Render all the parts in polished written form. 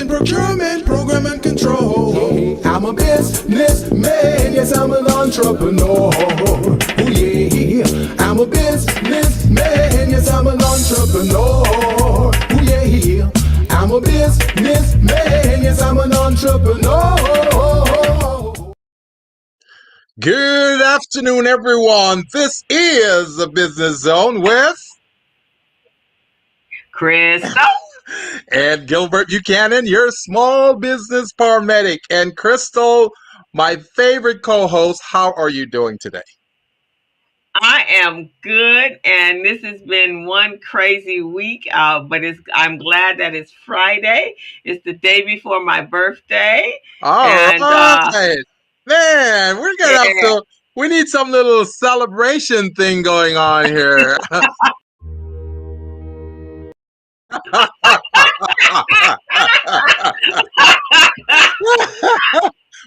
in procurement, program and control. I'm a businessman, yes, I'm an entrepreneur. Oh yeah, I'm a businessman, yes, I'm an entrepreneur. Oh yeah, I'm a businessman, yes, I'm an entrepreneur. Good afternoon, everyone. This is the Business Zone with Crystal and Gilbert Buchanan, your small business paramedic. And Crystal, my favorite co-host, how are you doing today? I am good, and this has been one crazy week. But I'm glad that it's Friday. It's the day before my birthday, All and right. Man, we're gonna have yeah. to we need some little celebration thing going on here.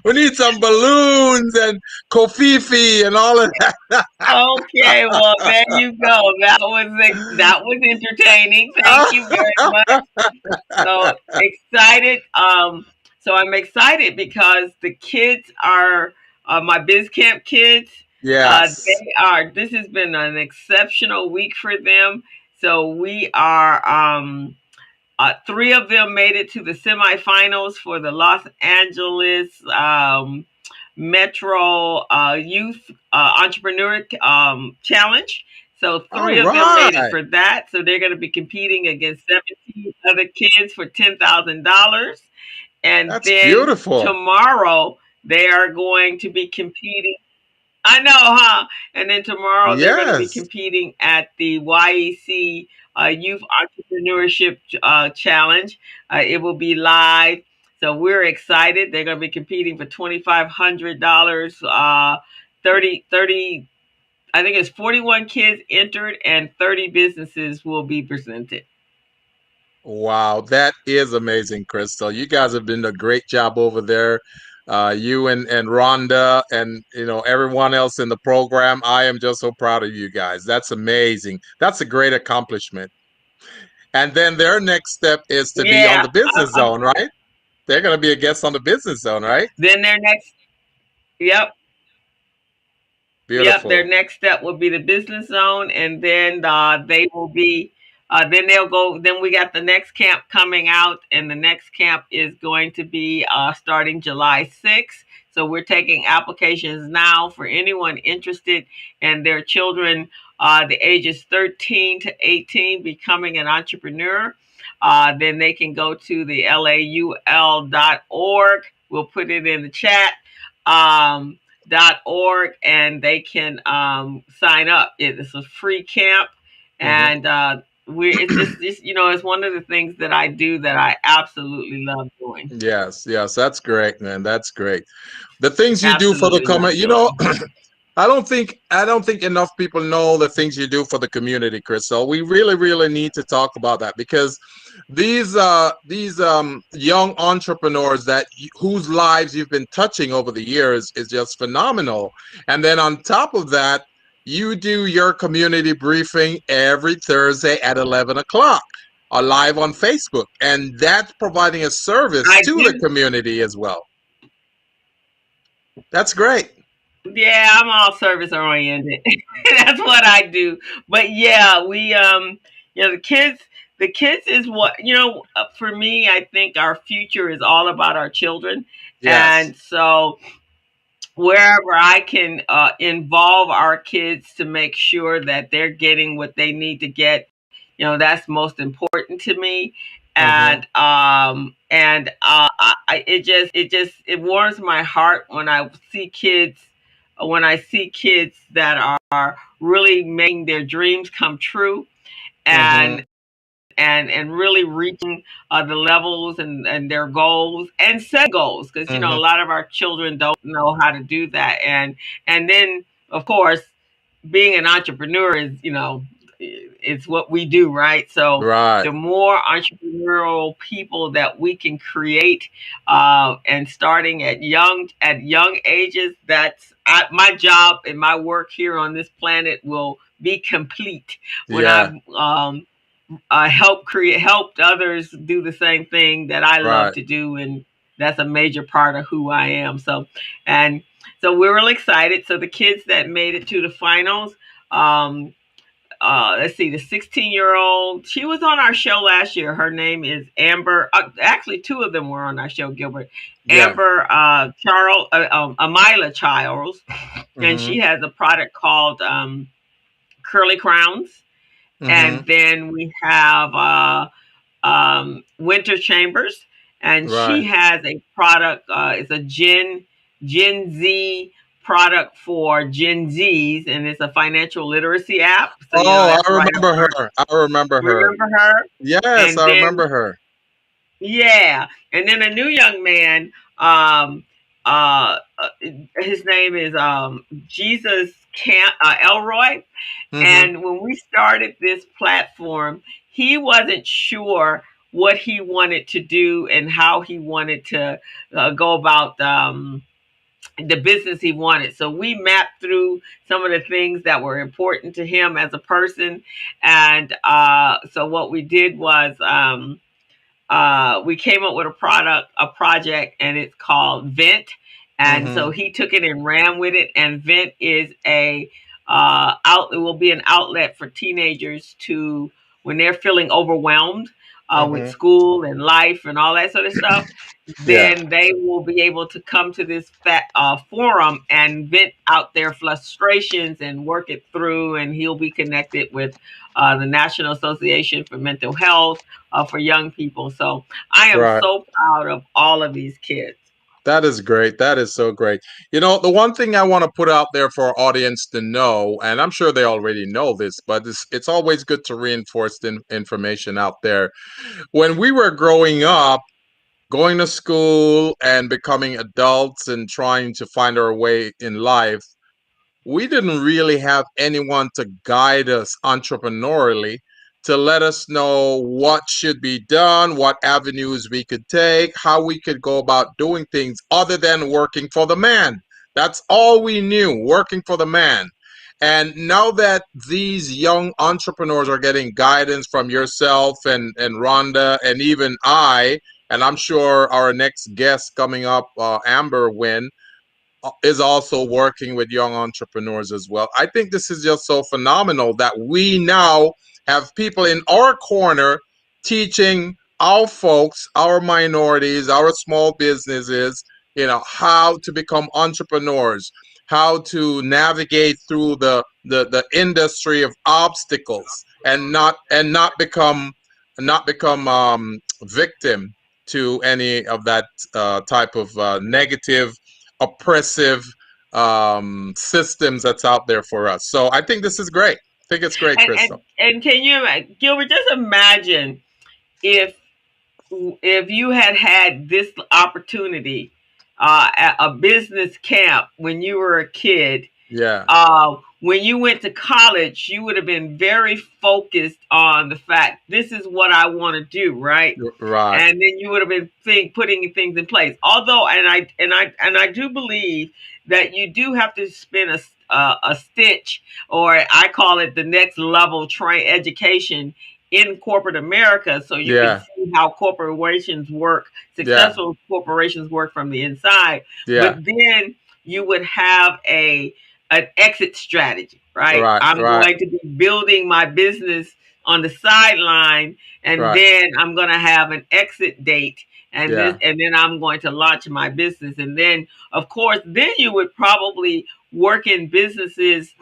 We need some balloons and kofifi and all of that. Okay, well there you go. That was entertaining. Thank you very much. So excited. So I'm excited because the kids are my biz camp kids. Yes. They are. This has been an exceptional week for them. So we are. Three of them made it to the semifinals for the Los Angeles Metro Youth Entrepreneur Challenge. So three All of them made it right. for that. So they're going to be competing against 17 other kids for $10,000. And That's then beautiful. tomorrow they are going to be competing. I know, huh? And then tomorrow they're going to be Yes. competing at the YEC Youth Entrepreneurship Challenge. It will be live. So we're excited. They're going to be competing for $2,500. 30, I think it's 41 kids entered and 30 businesses will be presented. Wow, that is amazing, Crystal. You guys have done a great job over there. You and Rhonda and everyone else in the program. I am just so proud of you guys. That's amazing. That's a great accomplishment. And then their next step is to be on Yeah. the business zone, right? They're going to be a guest on the business zone, right? Then their next, yep. Yep, their Beautiful. next step will be the business zone, and then they will be. Then they'll go. Then we got the next camp coming out, and the next camp is going to be starting July 6th. So we're taking applications now for anyone interested in their children, the ages 13 to 18, becoming an entrepreneur. Then they can go to the laul.org. We'll put it in the chat. .org, and they can sign up. It's a free camp, Mhm. and it's just it's one of the things that I do that I absolutely love doing. Yes, yes, that's great, man. That's great. The things you do for the Absolutely comment, love doing. I don't think enough people know the things you do for the community, Crystal. We really, really need to talk about that because these young entrepreneurs whose lives you've been touching over the years is just phenomenal. And then on top of that, you do your community briefing every Thursday at 11 o'clock, live on Facebook, and that's providing a service I to the do. community as well. That's great. Yeah, I'm all service oriented. That's what I do. But yeah, the kids is what, for me, I think our future is all about our children. Yes. And so wherever I can involve our kids to make sure that they're getting what they need to get, that's most important to me. Mm-hmm. It warms my heart when I see kids that are really making their dreams come true, Mm-hmm. and and really reaching the levels and their goals and set goals, because a Mm-hmm. lot of our children don't know how to do that, and then of course being an entrepreneur is, it's what we do, right? So Right. the more entrepreneurial people that we can create, and starting at young ages, my job and my work here on this planet will be complete when Yeah. I've helped others do the same thing that I love Right. to do, and that's a major part of who I am. And so we're really excited. So the kids that made it to the finals, um, let's see, the 16-year-old, she was on our show last year. Her name is Amber. Actually, two of them were on our show, Gilbert. Yeah. Amber Amila Childs, and Mm-hmm. she has a product called Curly Crowns. Mm-hmm. And then we have Winter Chambers, and she Right. has a product. It's a Gen Z product for Gen Zs, and it's a financial literacy app. So Oh, that's I right up remember her. her. I remember her. Remember her? Yes, And I then remember her. yeah, and then a new young man. His name is Jesus Camp Elroy. Mm-hmm. And when we started this platform, he wasn't sure what he wanted to do and how he wanted to go about the business he wanted. So we mapped through some of the things that were important to him as a person. And so what we did was we came up with a project, and it's called Vent. And Mm-hmm. so he took it and ran with it. And Vent is it will be an outlet for teenagers to, when they're feeling overwhelmed with Mm-hmm. school and life and all that sort of stuff, Yeah. then they will be able to come to this forum and vent out their frustrations and work it through. And he'll be connected with the National Association for Mental Health for young people. So I am Right. so proud of all of these kids. That is great. That is so great. You know, the one thing I want to put out there for our audience to know, and I'm sure they already know this, but it's always good to reinforce the information out there. When we were growing up, going to school and becoming adults and trying to find our way in life, we didn't really have anyone to guide us entrepreneurially, to let us know what should be done, what avenues we could take, how we could go about doing things other than working for the man. That's all we knew, working for the man. And now that these young entrepreneurs are getting guidance from yourself and Rhonda and even I, and I'm sure our next guest coming up, Amber Wynn, is also working with young entrepreneurs as well. I think this is just so phenomenal that we now have people in our corner teaching our folks, our minorities, our small businesses, how to become entrepreneurs, how to navigate through the industry of obstacles and not become victim to any of that type of negative oppressive systems that's out there for us. So I think this is great. I think it's great, And Crystal. can you, Gilbert, just imagine if you had this opportunity at a business camp when you were a kid. Yeah. When you went to college, you would have been very focused on the fact this is what I want to do, right? Right. And then you would have been putting things in place. Although, and I do believe that you do have to spend a stitch, or I call it the next level train education in corporate America, so you can Yeah. see how corporations work, Yeah. successful corporations work from the inside. Yeah. But then you would have an exit strategy, right? Right. I'm Right. going to be building my business on the sideline, and Right. then I'm going to have an exit date, Yeah. and then I'm going to launch my business. And then, of course, then you would probably work in businesses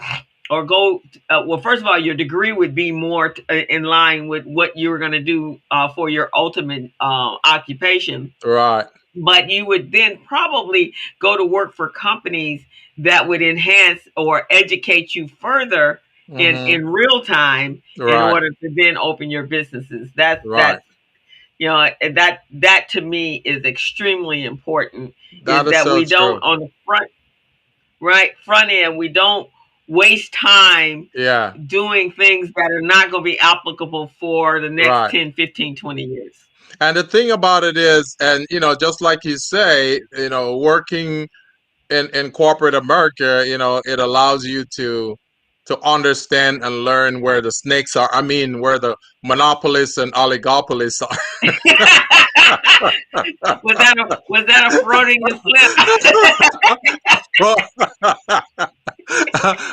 or go. Well, first of all, your degree would be more in line with what you were going to do for your ultimate occupation. Right. But you would then probably go to work for companies that would enhance or educate you further Mm-hmm. in real time in Right. order to then open your businesses. Right. That to me is extremely important, That is is that so we true. don't, on the front end, we don't waste time Yeah. doing things that are not going to be applicable for the next Right. 10, 15, 20 years. And the thing about it is, and just like you say, working in corporate America, it allows you to to understand and learn where the snakes are. I mean, where the monopolists and oligopolists are. Was that a Freudian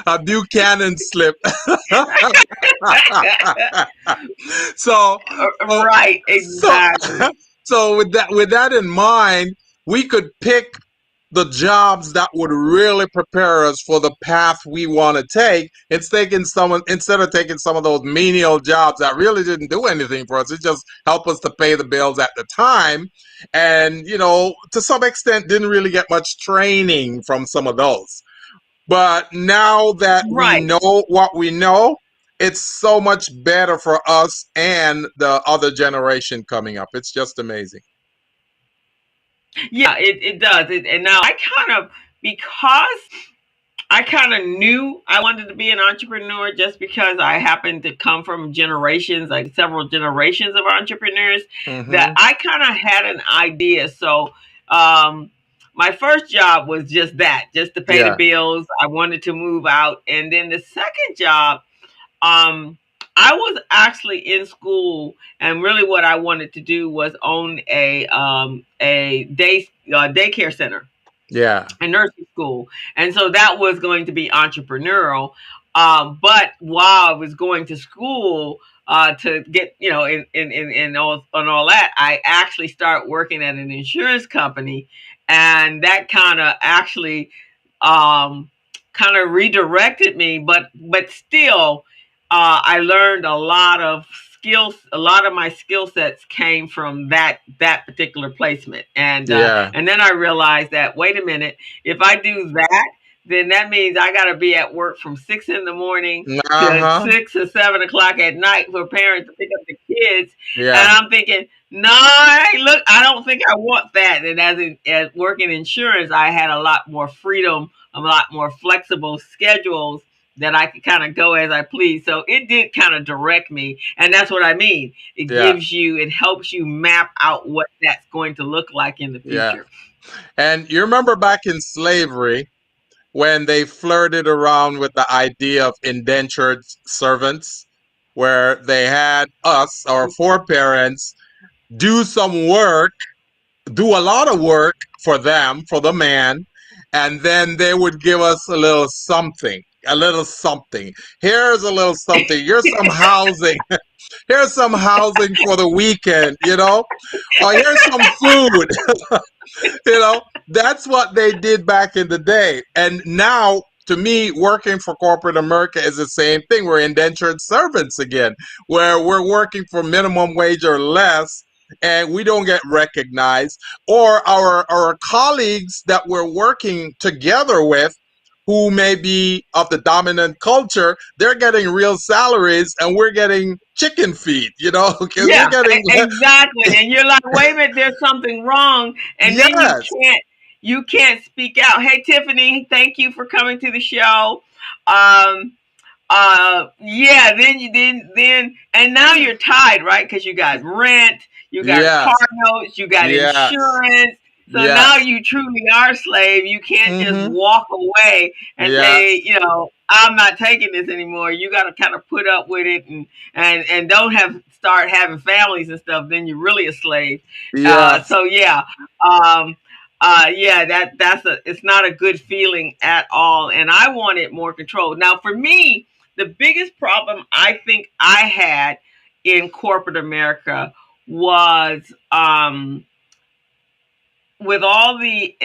A Buchanan slip. slip? so, Right, exactly. so with that in mind, we could pick the jobs that would really prepare us for the path we want to take. Instead of taking some of those menial jobs that really didn't do anything for us. It just helped us to pay the bills at the time, and to some extent didn't really get much training from some of those. But now that we Right. know what we know, it's so much better for us and the other generation coming up. It's just amazing. Yeah, it does. And now because I kind of knew I wanted to be an entrepreneur just because I happened to come from generations, like several generations of entrepreneurs, that I kind of had an idea. So, my first job was just that, just to pay the bills. I wanted to move out. And then the second job, I was actually in school, and really what I wanted to do was own a daycare center, Yeah. a nursing school, and so that was going to be entrepreneurial. But while I was going to school to get, in all that, I actually started working at an insurance company, and that kind of actually kind of redirected me. But still, I learned a lot of skills. A lot of my skill sets came from that particular placement, and then I realized that, wait a minute, if I do that, then that means I got to be at work from 6 in the morning to 6 or 7 o'clock at night for parents to pick up the kids. And I'm thinking, no, I don't think I want that. And as working insurance, I had a lot more freedom, a lot more flexible schedules that I could kind of go as I please. So it did kind of direct me. And that's what I mean. It helps you map out what that's going to look like in the future. And you remember back in slavery, when they flirted around with the idea of indentured servants, where they had us, our foreparents, do a lot of work for them, for the man, and then they would give us a little something. Here's a little something. Here's some housing. Here's some housing for the weekend, or here's some food. That's what they did back in the day. And now, to me, working for corporate America is the same thing. We're indentured servants again, where we're working for minimum wage or less, and we don't get recognized. Or our colleagues that we're working together with, who may be of the dominant culture, they're getting real salaries, and we're getting chicken feed, because we're getting exactly. And you're like, wait a minute, there's something wrong, and then you can't speak out. Hey, Tiffany, thank you for coming to the show. Then and now you're tied, right? Because you got rent, you got car notes, you got insurance. So now you truly are a slave. You can't just walk away and say, I'm not taking this anymore. You got to kind of put up with it and don't start having families and stuff. Then you're really a slave. It's not a good feeling at all. And I wanted more control. Now, for me, the biggest problem I think I had in corporate America was, with all the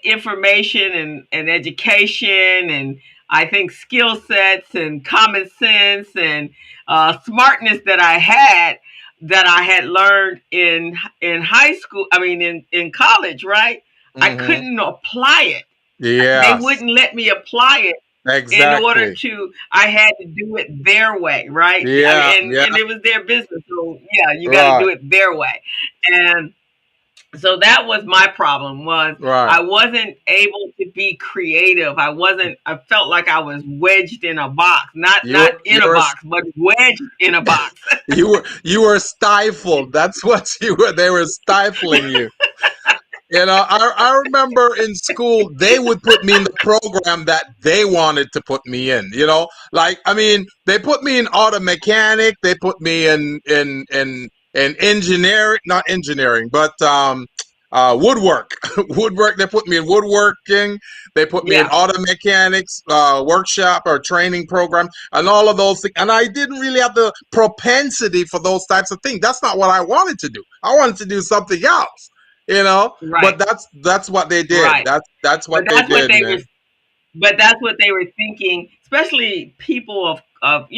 information and education, and I think skill sets and common sense and smartness that I had learned in high school, in college, right? I couldn't apply it. They wouldn't let me apply it. Exactly. In order I had to do it their way, right? And it was their business. So you got to do it their way. And so that was my problem, I wasn't able to be creative. I felt like I was wedged in a box, not in a box, but wedged in a box. You were stifled. That's what you were. They were stifling you. I remember in school they would put me in the program that they wanted to put me in. Like, I mean, they put me in auto mechanic, they put me in engineering, not engineering, but woodwork. Woodwork. They put me in woodworking. They put me in Yeah, auto mechanics workshop or training program, and all of those things. And I didn't really have the propensity for those types of things. That's not what I wanted to do. I wanted to do something else. But right, that's what they did. right. That's But what they that's what did, they were man. but that's what they were thinking, especially people of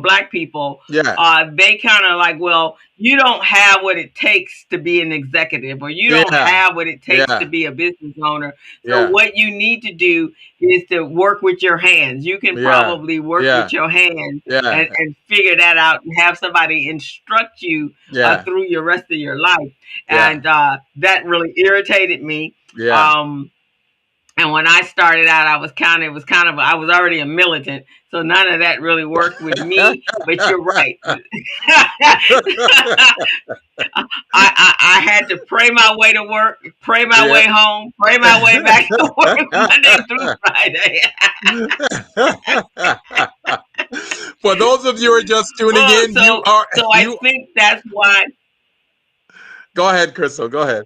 black people. Yeah, They kind of like, well, you don't have what it takes to be an executive, or you don't yeah, have what it takes to yeah, be a business owner. So yeah, what you need to do is to work with your hands. You can yeah, probably work with yeah, your hands yeah, and figure that out and have somebody instruct you yeah, through your rest of your life. yeah, And that really irritated me. yeah. Um, and when I started out, I was already a militant, so none of that really worked with me. But you're right. I had to pray my way to work, pray my Yeah. way home, pray my way back to work Monday through Friday. For those of you who are just tuning Well, in, so I you think that's why. go ahead, Crystal. Go ahead.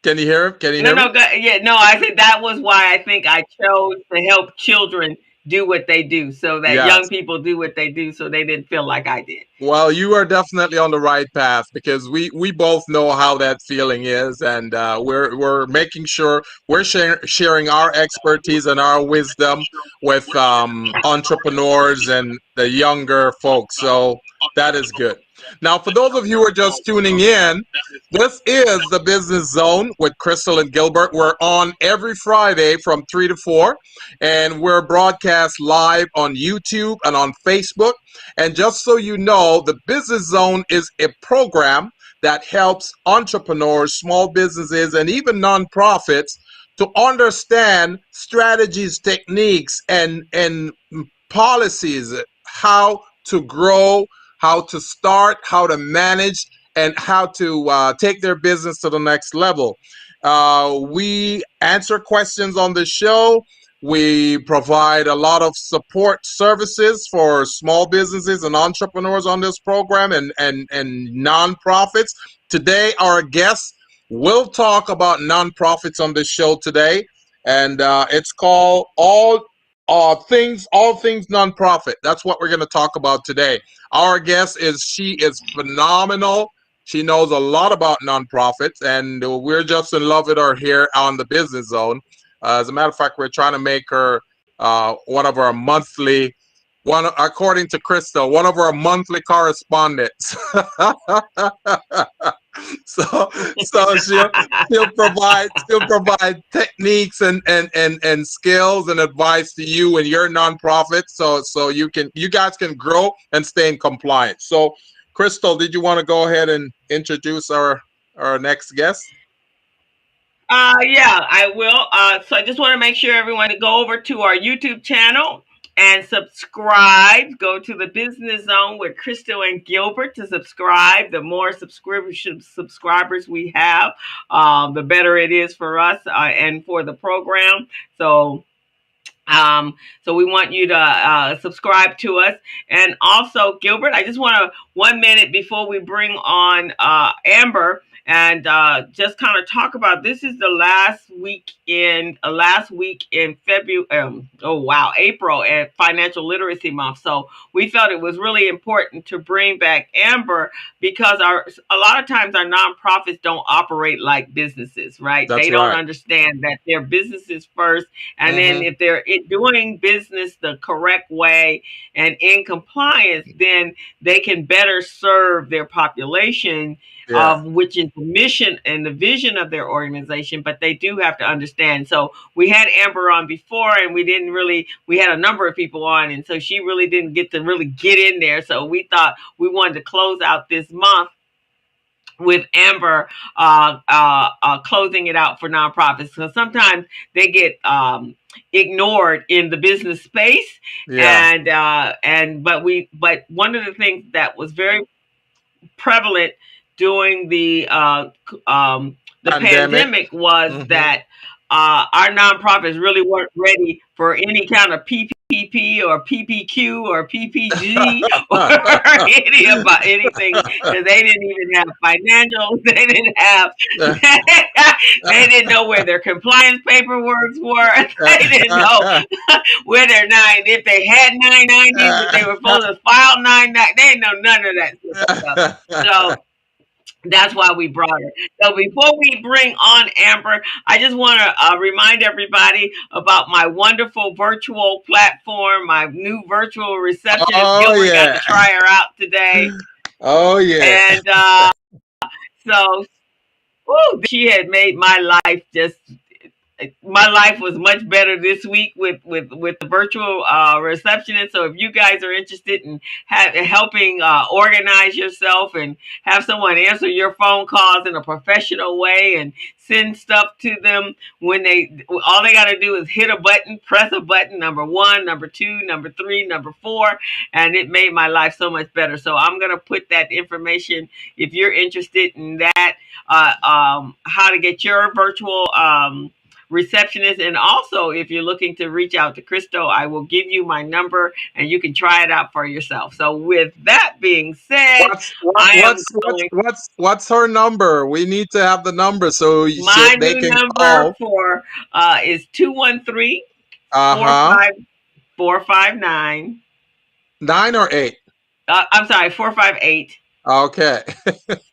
Can you hear him? Can you No, hear me? no, yeah, no. I think that was why I think I chose to help children do what they do, so that young Yes. people do what they do, so they didn't feel like I did. Well, you are definitely on the right path because we both know how that feeling is, and we're making sure we're sharing our expertise and our wisdom with entrepreneurs and the younger folks. So that is good. Now, for those of you who are just tuning in, this is the Business Zone with Crystal and Gilbert. We're on every Friday from 3 to 4, and we're broadcast live on YouTube and on Facebook. And just so you know, the Business Zone is a program that helps entrepreneurs, small businesses, and even nonprofits to understand strategies, techniques, and policies, how to grow, how to start, how to manage, and how to take their business to the next level. We answer questions on the show. We provide a lot of support services for small businesses and entrepreneurs on this program and nonprofits. Today, our guests will talk about nonprofits on this show today, and it's called all things nonprofit. That's what we're going to talk about today. Our guest she is phenomenal. She knows a lot about nonprofits, and we're just in love with her here on the Business Zone. As a matter of fact, we're trying to make her one of our monthly, according to Crystal, one of our monthly correspondents. So she'll provide techniques and skills and advice to you and your nonprofit, so you guys can grow and stay in compliance. So, Crystal, did you want to go ahead and introduce our next guest? Yeah, I will. So I just want to make sure everyone to go over to our YouTube channel and subscribe. Go to the Business Zone with Crystal and Gilbert to subscribe. The more subscribers we have, the better it is for us and for the program. Um, so we want you to subscribe to us. And also, Gilbert, I just want to 1 minute before we bring on Amber and just kind of talk about this is the last week in February. Oh wow, April and Financial Literacy Month. So we felt it was really important to bring back Amber because a lot of times our nonprofits don't operate like businesses, right? That's They don't right. understand that they're businesses first, and then Mm-hmm. if they're doing business the correct way and in compliance, then they can better serve their population, Yeah. which is the mission and the vision of their organization. But they do have to understand. So we had Amber on before, and we had a number of people on, and so she really didn't get to really get in there. So we thought we wanted to close out this month with Amber closing it out for nonprofits, because sometimes they get ignored in the business space, Yeah. but one of the things that was very prevalent during the Pandemic. pandemic was Hmm. that our nonprofits really weren't ready for any kind of PPP or PPQ or PPG or any about anything because they didn't even have financials. They didn't have. They didn't know where their compliance paperwork were. They didn't know where their if they had 990s, if they were supposed to file 99. They didn't know none of that stuff. So that's why we brought her. So before we bring on Amber, I just want to remind everybody about my wonderful virtual platform, my new virtual receptionist. Oh Gilbert got yeah. to try her out today. Oh yeah. And so, she had made my life was much better this week with the virtual receptionist. So if you guys are interested in helping organize yourself and have someone answer your phone calls in a professional way and send stuff to them when all they got to do is hit a button, press a button, number 1, number 2, number 3, number 4, and it made my life so much better. So I'm gonna put that information if you're interested in that, how to get your virtual receptionist. And also, if you're looking to reach out to Crystal, I will give you my number and you can try it out for yourself. So with that being said, What's her number? We need to have the number so my they new can number call. for is 213 Uh-huh. 459 9 or 8. I'm sorry, 458 Okay.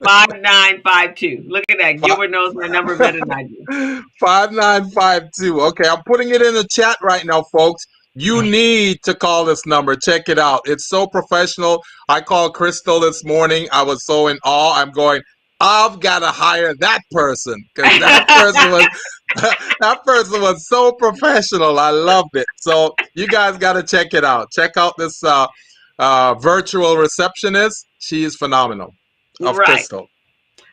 5952. Look at that. Gilbert knows my number better than I do. 5952. Okay, I'm putting it in the chat right now, folks. You need to call this number. Check it out. It's so professional. I called Crystal this morning. I was so in awe. I'm going, I've got to hire that person because that person was that person was so professional. I loved it. So you guys got to check it out. Check out this virtual receptionist. She is phenomenal. Of Right. Crystal.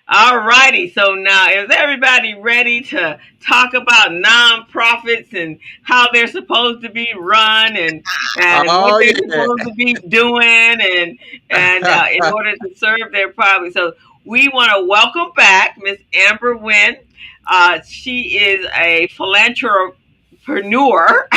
All righty. So now, is everybody ready to talk about nonprofits and how they're supposed to be run and what Oh they're yeah. supposed to be doing and in order to serve their public? So we want to welcome back Miss Amber Wynn. She is a philanthropreneur,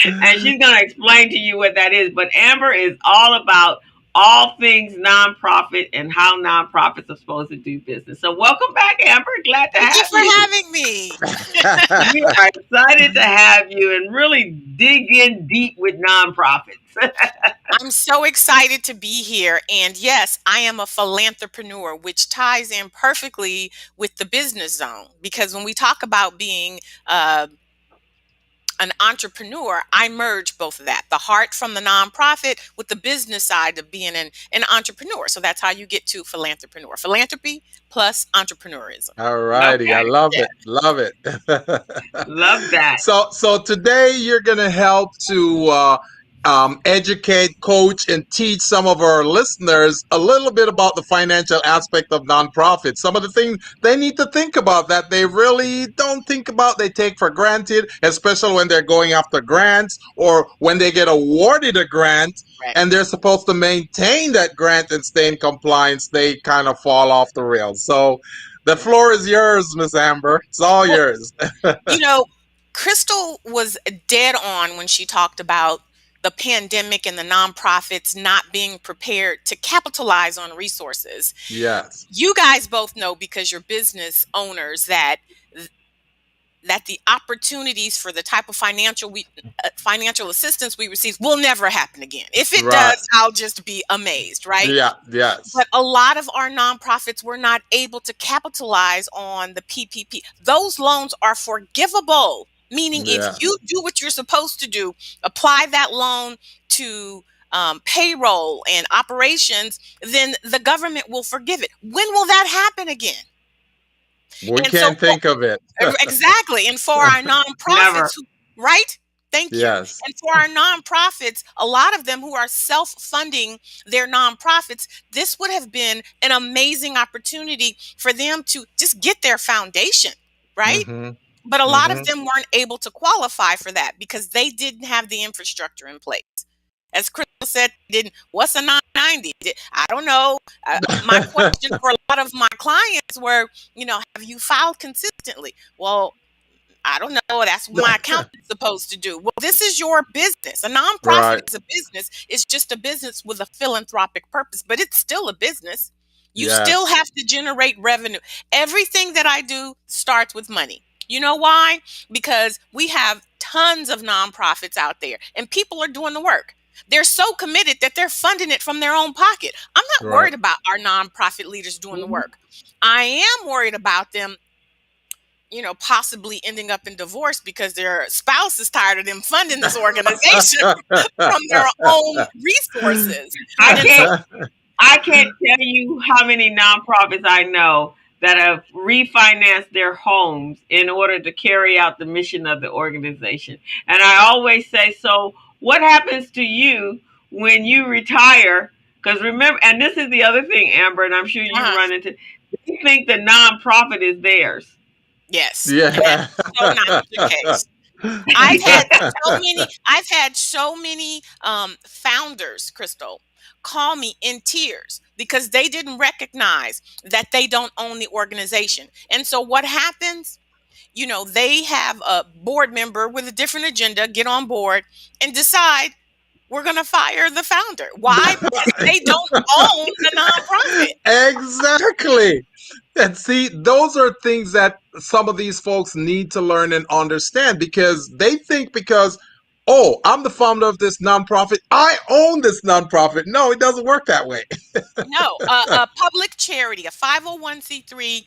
and she's going to explain to you what that is. But Amber is all about all things nonprofit and how nonprofits are supposed to do business. So welcome back, Amber. Glad to Thank you have for you. having me. We are excited to have you and really dig in deep with nonprofits. I'm so excited to be here. And yes, I am a philanthropreneur, which ties in perfectly with the business zone. Because when we talk about being an entrepreneur, I merge both of that, the heart from the nonprofit with the business side of being an entrepreneur. So that's how you get to philanthropreneur. Philanthropy plus entrepreneurism. All righty. I Okay. love Yeah. it. Love it. Love that. So today you're gonna help to educate, coach, and teach some of our listeners a little bit about the financial aspect of nonprofits. Some of the things they need to think about that they really don't think about, they take for granted, especially when they're going after grants or when they get awarded a grant Right. and they're supposed to maintain that grant and stay in compliance, they kind of fall off the rails. So the floor is yours, Miss Amber. It's all Well, yours. you know, Crystal was dead on when she talked about the pandemic and the nonprofits not being prepared to capitalize on resources. Yes. You guys both know because you're business owners that the opportunities for the type of financial assistance we receive will never happen again. If it Right. does, I'll just be amazed, right? Yeah. Yes. But a lot of our nonprofits were not able to capitalize on the PPP. Those loans are forgivable, meaning if Yeah. you do what you're supposed to do, apply that loan to payroll and operations, then the government will forgive it. When will that happen again? We And so, can't think of it. exactly. And for our nonprofits, Never. right? Thank you. Yes. And for our nonprofits, a lot of them who are self funding their nonprofits, this would have been an amazing opportunity for them to just get their foundation, right? Mm-hmm. But a lot of Mm-hmm. them weren't able to qualify for that because they didn't have the infrastructure in place. As Crystal said, didn't. What's a 990? I don't know. My question for a lot of my clients were, have you filed consistently? Well, I don't know. That's what my accountant's supposed to do. Well, this is your business. A nonprofit Right. is a business. It's just a business with a philanthropic purpose, but it's still a business. You Yes. still have to generate revenue. Everything that I do starts with money. You know why? Because we have tons of nonprofits out there, and people are doing the work. They're so committed that they're funding it from their own pocket. I'm not Right. worried about our nonprofit leaders doing the work. I am worried about them, possibly ending up in divorce because their spouse is tired of them funding this organization from their own resources. I can't tell you how many nonprofits I know that have refinanced their homes in order to carry out the mission of the organization. And I always say, so what happens to you when you retire? Because remember, and this is the other thing, Amber, and I'm sure you run into, you think the nonprofit is theirs. Yes. Yeah. That's so not the case. I've had so many founders, Crystal, call me in tears because they didn't recognize that they don't own the organization. And so what happens? They have a board member with a different agenda get on board and decide we're going to fire the founder. Why? Because they don't own the nonprofit. Exactly. And see, those are things that some of these folks need to learn and understand, because they think oh, I'm the founder of this nonprofit, I own this nonprofit. No, it doesn't work that way. No, a public charity, a 501c3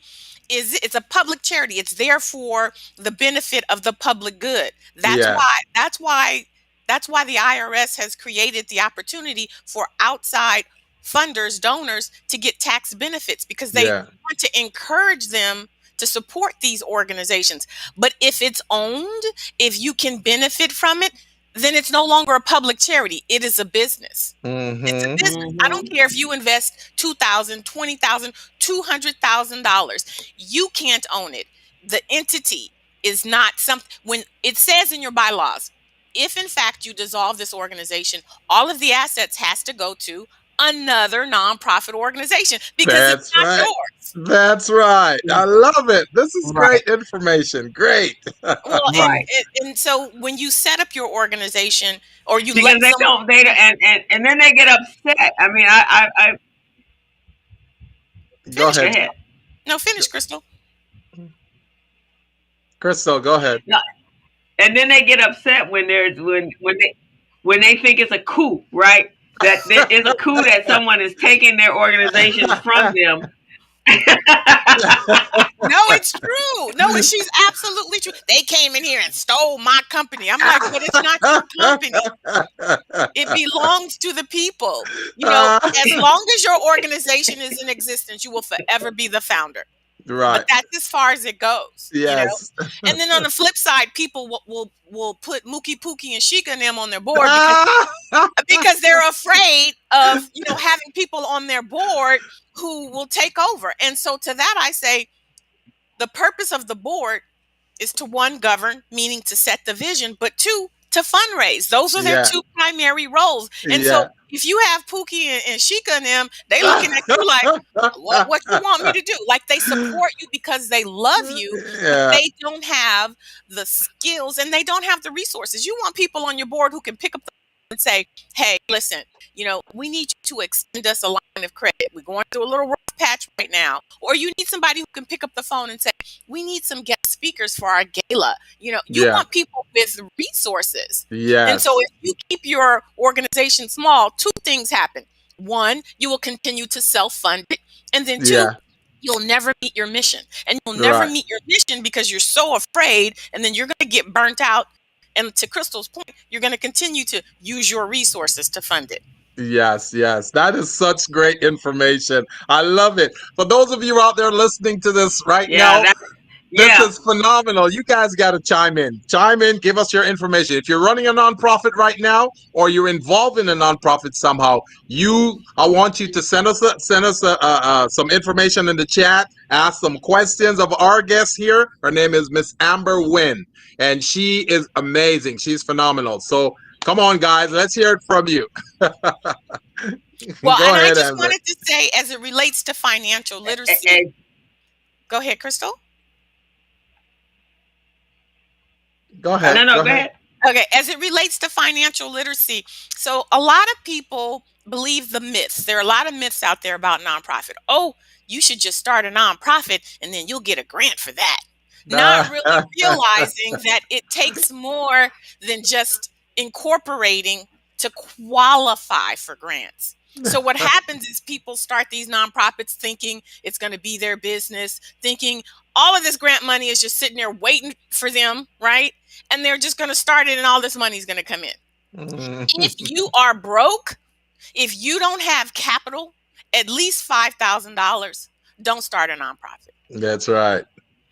it's a public charity. It's there for the benefit of the public good. That's why the IRS has created the opportunity for outside funders, donors to get tax benefits because they want to encourage them to support these organizations. But if it's owned, if you can benefit from it, then it's no longer a public charity. It is a business. It's a business. I don't care if you invest $2,000, $20,000, $200,000. You can't own it. The entity is not something. When it says in your bylaws, if in fact you dissolve this organization, all of the assets has to go to another nonprofit organization because it's not yours. That's right. I love it. This is great information. Great. Well, and so when you set up your organization, or you because and then they get upset. I mean, I go ahead. No, finish, Crystal. Crystal, go ahead. No, and then they get upset when they think it's a coup, right? That there is a coup that someone is taking their organization from them. No, it's true. No, she's absolutely true. They came in here and stole my company. I'm like, but it's not your company. It belongs to the people. As long as your organization is in existence, you will forever be the founder. Right. But that's as far as it goes. Yes. And then on the flip side, people will put Mookie, Pookie, and Sheikah and them on their board because they're afraid of having people on their board who will take over. And so to that I say, the purpose of the board is to, one, govern, meaning to set the vision, but two, to fundraise. Those are their two primary roles. And so if you have Pookie and Sheikah and them, they looking at you like, what you want me to do? Like, they support you because they love you, but they don't have the skills and they don't have the resources. You want people on your board who can pick up the phone and say, hey, listen, we need you to extend us a line of credit. We're going through a little rough patch right now. Or you need somebody who can pick up the phone and say, we need some guest speakers for our gala. You want people with resources. Yes. And so if you keep your organization small, two things happen. One, you will continue to self-fund it. And then two, you'll never meet your mission. And you'll never meet your mission because you're so afraid, and then you're going to get burnt out. And to Crystal's point, you're going to continue to use your resources to fund it. Yes. That is such great information. I love it. For those of you out there listening to this right now, this is phenomenal. You guys got to chime in. Give us your information. If you're running a nonprofit right now, or you're involved in a nonprofit somehow, I want you to send us some information in the chat. Ask some questions of our guest here. Her name is Miss Amber Wynn, and she is amazing. She's phenomenal. So Come on, guys, let's hear it from you. Well, Go and I ahead, just Amber. wanted to say, as it relates to financial literacy, And go ahead, Crystal. Go ahead. no, Go no, go ahead. ahead. Okay, as it relates to financial literacy, so a lot of people believe the myths. There are a lot of myths out there about nonprofit. Oh, you should just start a nonprofit and then you'll get a grant for that. Not really realizing that it takes more than just incorporating to qualify for grants. So what happens is people start these nonprofits thinking it's going to be their business, thinking all of this grant money is just sitting there waiting for them, right? And they're just going to start it and all this money is going to come in. If you are broke, if you don't have capital, at least $5,000, don't start a nonprofit. That's right.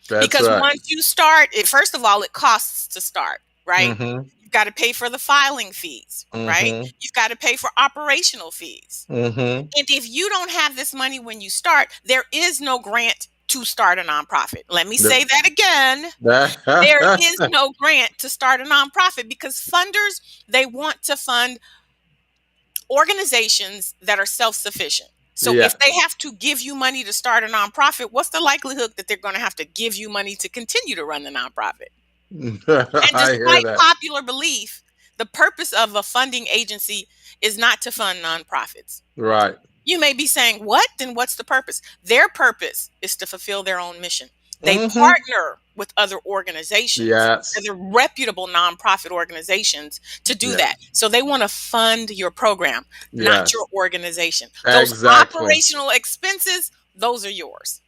That's Because right. once you start, first of all, it costs to start, right? Mm-hmm. You've got to pay for the filing fees, right? Mm-hmm. You've got to pay for operational fees. Mm-hmm. And if you don't have this money when you start, there is no grant to start a nonprofit. Let me say that again. There is no grant to start a nonprofit because funders, they want to fund organizations that are self-sufficient. So Yeah. if they have to give you money to start a nonprofit, what's the likelihood that they're going to have to give you money to continue to run the nonprofit? And I hear despite that. popular belief, the purpose of a funding agency is not to fund nonprofits. Right. You may be saying, what? Then what's the purpose? Their purpose is to fulfill their own mission. They Mhm. partner with other organizations, Yes. other reputable nonprofit organizations to do Yes. that. So they want to fund your program, not Yes. your organization. Those Exactly. operational expenses, those are yours.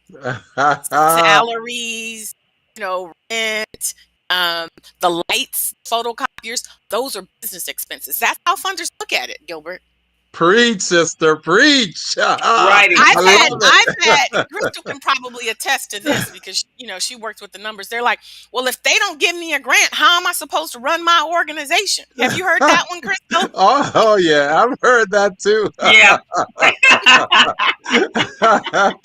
Salaries, rent, the lights, photocopiers, those are business expenses. That's how funders look at it, Gilbert. Preach, sister, preach. Right, I love it. I've had, Crystal can probably attest to this because, she works with the numbers. They're like, well, if they don't give me a grant, how am I supposed to run my organization? Have you heard that one, Crystal? Oh yeah, I've heard that too. Yeah.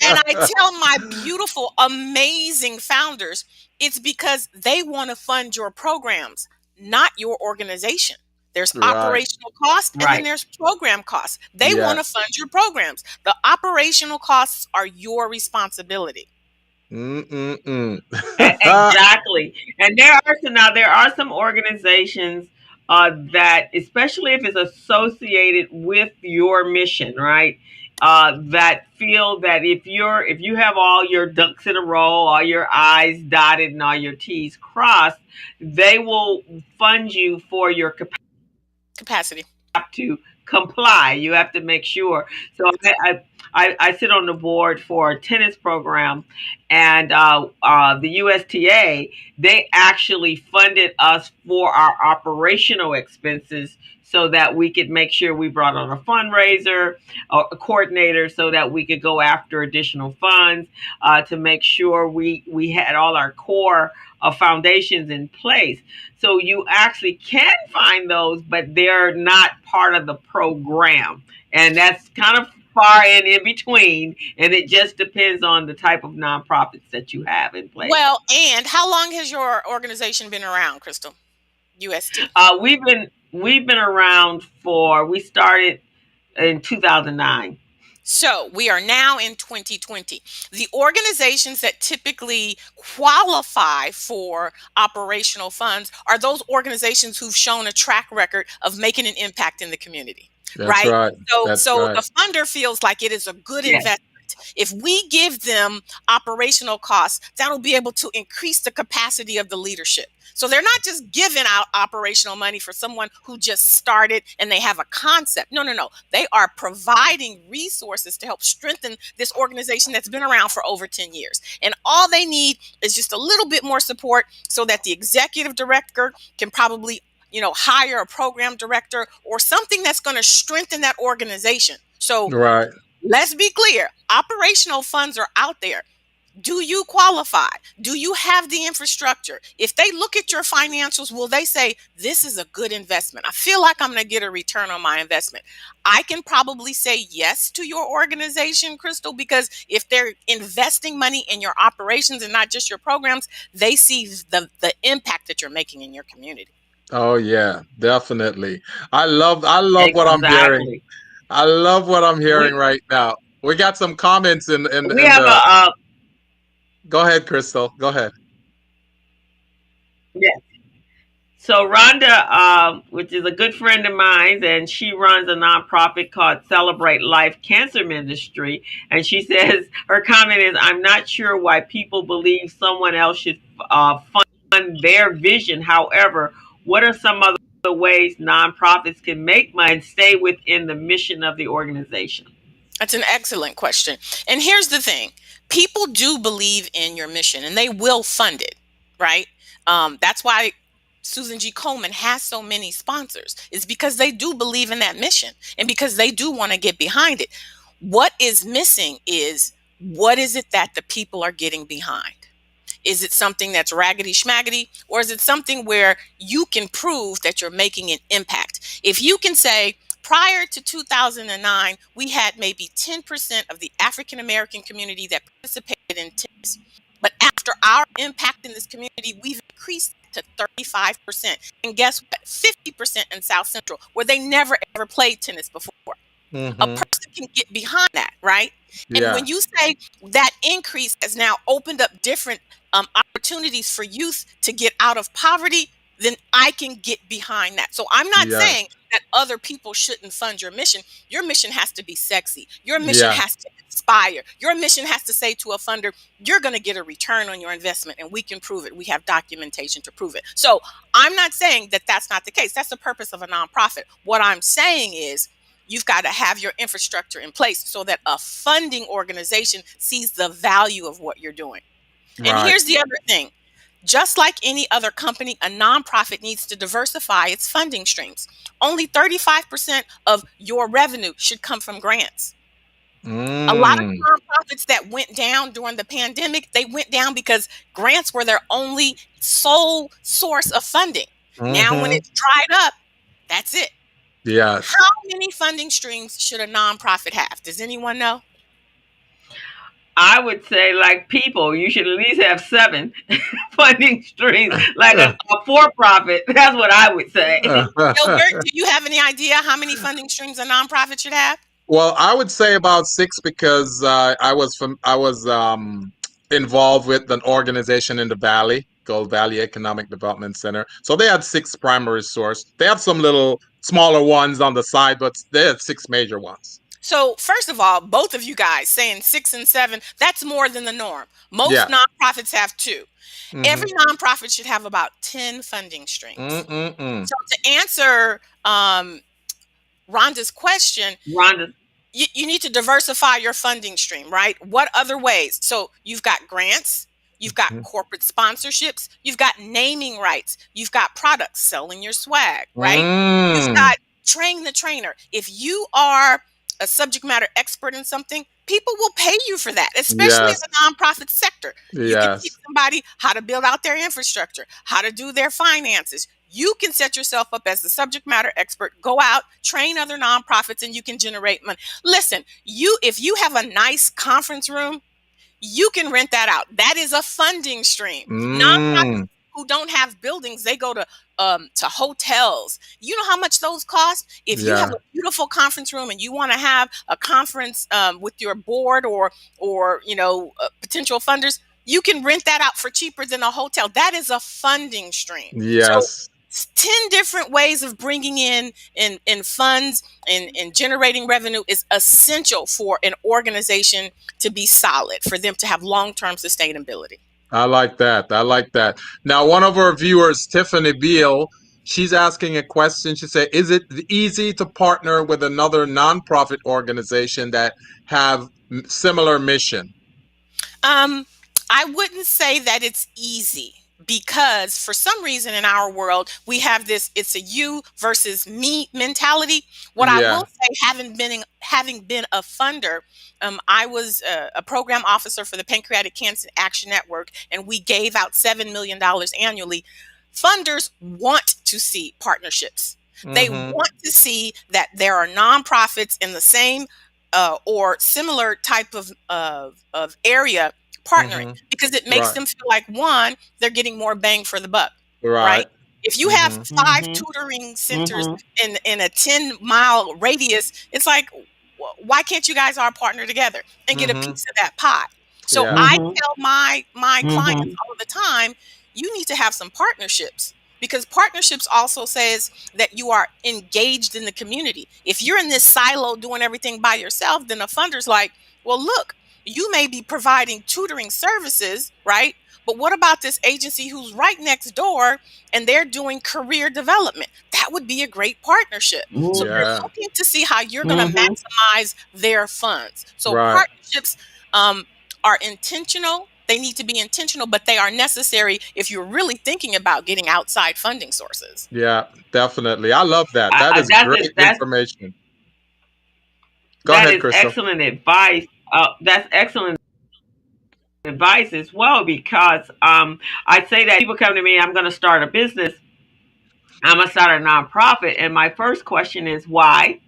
And I tell my beautiful, amazing founders, it's because they want to fund your programs, not your organization. There's Right. operational costs and then Right. there's program costs. They want to Yes. fund your programs. The operational costs are your responsibility. Mm-mm-mm. Exactly. And there are some organizations that, especially if it's associated with your mission, right? That feel that if you have all your ducks in a row, all your I's dotted and all your T's crossed, they will fund you for your Capacity. to comply. You have to make sure. So I sit on the board for a tennis program, and the USTA, they actually funded us for our operational expenses so that we could make sure we brought on a fundraiser, a coordinator, so that we could go after additional funds to make sure we had all our core foundations in place. So you actually can find those, but they're not part of the program. And that's kind of far in between. And it just depends on the type of nonprofits that you have in place. Well, and how long has your organization been around, Crystal? UST. We've been around we started in 2009. So we are now in 2020. The organizations that typically qualify for operational funds are those organizations who've shown a track record of making an impact in the community. That's right. So, That's so right. the funder feels like it is a good Yes. investment. If we give them operational costs, that'll be able to increase the capacity of the leadership. So they're not just giving out operational money for someone who just started and they have a concept. No, no, no. They are providing resources to help strengthen this organization that's been around for over 10 years. And all they need is just a little bit more support so that the executive director can probably hire a program director or something that's going to strengthen that organization. So Right. let's be clear. Operational funds are out there. Do you qualify? Do you have the infrastructure? If they look at your financials, will they say, this is a good investment? I feel like I'm going to get a return on my investment. I can probably say yes to your organization, Crystal, because if they're investing money in your operations and not just your programs, they see the impact that you're making in your community. Oh yeah, definitely. I love what I'm hearing. Exactly. I love what I'm hearing We right now. We got some comments we in have the. a Go ahead, Crystal. Go ahead. yeah. So Rhonda, which is a good friend of mine, and she runs a nonprofit called Celebrate Life Cancer Ministry. And she says her comment is, "I'm not sure why people believe someone else should fund their vision. However, what are some other ways nonprofits can make money and stay within the mission of the organization?" That's an excellent question. And here's the thing: people do believe in your mission and they will fund it, right? That's why Susan G. Komen has so many sponsors, is because they do believe in that mission and because they do want to get behind it. What is missing is, what is it that the people are getting behind? Is it something that's raggedy schmaggedy, or is it something where you can prove that you're making an impact? If you can say, prior to 2009, we had maybe 10% of the African American community that participated in tennis. But after our impact in this community, we've increased to 35%. And guess what? 50% in South Central, where they never ever played tennis before. A Mm-hmm. person can get behind that, right? And Yeah. when you say that increase has now opened up different opportunities for youth to get out of poverty, then I can get behind that. So I'm not saying Yes. that other people shouldn't fund your mission. Your mission has to be sexy. Your mission Yeah. has to inspire. Your mission has to say to a funder, you're going to get a return on your investment, and we can prove it. We have documentation to prove it. So I'm not saying that that's not the case. That's the purpose of a nonprofit. What I'm saying is, you've got to have your infrastructure in place so that a funding organization sees the value of what you're doing. And Right. here's the other thing: just like any other company, a nonprofit needs to diversify its funding streams. Only 35% of your revenue should come from grants. A lot of Mm. nonprofits that went down during the pandemic, they went down because grants were their only sole source of funding. Now, when Mm-hmm. it's dried up, that's it. Yes. How many funding streams should a nonprofit have? Does anyone know? I would say, like people, you should at least have seven funding streams, like a for profit. That's what I would say. Gilbert, do you have any idea how many funding streams a nonprofit should have? Well, I would say about six because I was involved with an organization in the Valley called Valley Economic Development Center. So they had six primary source. They have some little smaller ones on the side, but they had six major ones. So, first of all, both of you guys saying 6 and 7, that's more than the norm. Most Yeah. nonprofits have two. Mm-hmm. Every nonprofit should have about 10 funding streams. Mm-mm-mm. So, to answer Rhonda's question, Rhonda, you need to diversify your funding stream, right? What other ways? So you've got grants, you've got corporate sponsorships, you've got naming rights, you've got products, selling your swag, right? You've Mm. got train the trainer. If you are a subject matter expert in something, people will pay you for that, especially in Yes. the nonprofit sector. You can teach Yes. somebody how to build out their infrastructure, how to do their finances. You can set yourself up as the subject matter expert, go out, train other nonprofits, and you can generate money. Listen, if you have a nice conference room, you can rent that out. That is a funding stream. Nonprofits Mm. who don't have buildings, they go to hotels. You know how much those cost? If you have Yeah. a beautiful conference room and you want to have a conference with your board or potential funders, you can rent that out for cheaper than a hotel. That is a funding stream. So Yes. 10 different ways of bringing in funds and generating revenue is essential for an organization to be solid, for them to have long-term sustainability. I like that. I like that. Now, one of our viewers, Tiffany Beal, she's asking a question. She said, "Is it easy to partner with another nonprofit organization that have similar mission?" Um, I wouldn't say that it's easy, because for some reason in our world we have this it's a you versus me mentality. What I Yeah. will say, having been a funder, I was a program officer for the Pancreatic Cancer Action Network, and we gave out $7 million annually. Funders want to see partnerships. They Mm-hmm. want to see that there are nonprofits in the same or similar type of area partnering, Mm-hmm. because it makes Right. them feel like, one, they're getting more bang for the buck, Right. right? If you have Mm-hmm. 5 Mhm. tutoring centers Mhm. in a 10-mile radius, it's like, why can't you guys all partner together and get a Mm-hmm. piece of that pie? So Yeah. I Mhm. tell my clients Mhm. all the time, you need to have some partnerships, because partnerships also says that you are engaged in the community. If you're in this silo doing everything by yourself, then a funder's like, well, look, you may be providing tutoring services, right? But what about this agency who's right next door and they're doing career development? That would be a great partnership. So Mhm. they're Yeah. looking to see how you're going to Mhm. maximize their funds. So Right. partnerships are intentional. They need to be intentional, but they are necessary if you're really thinking about getting outside funding sources. Yeah, definitely. I love that. That is That's great it. information. Go That ahead, is Crystal. excellent advice. That's excellent advice as well, because I say that people come to me, I'm going to start a business, I'm going to start a nonprofit, and my first question is why.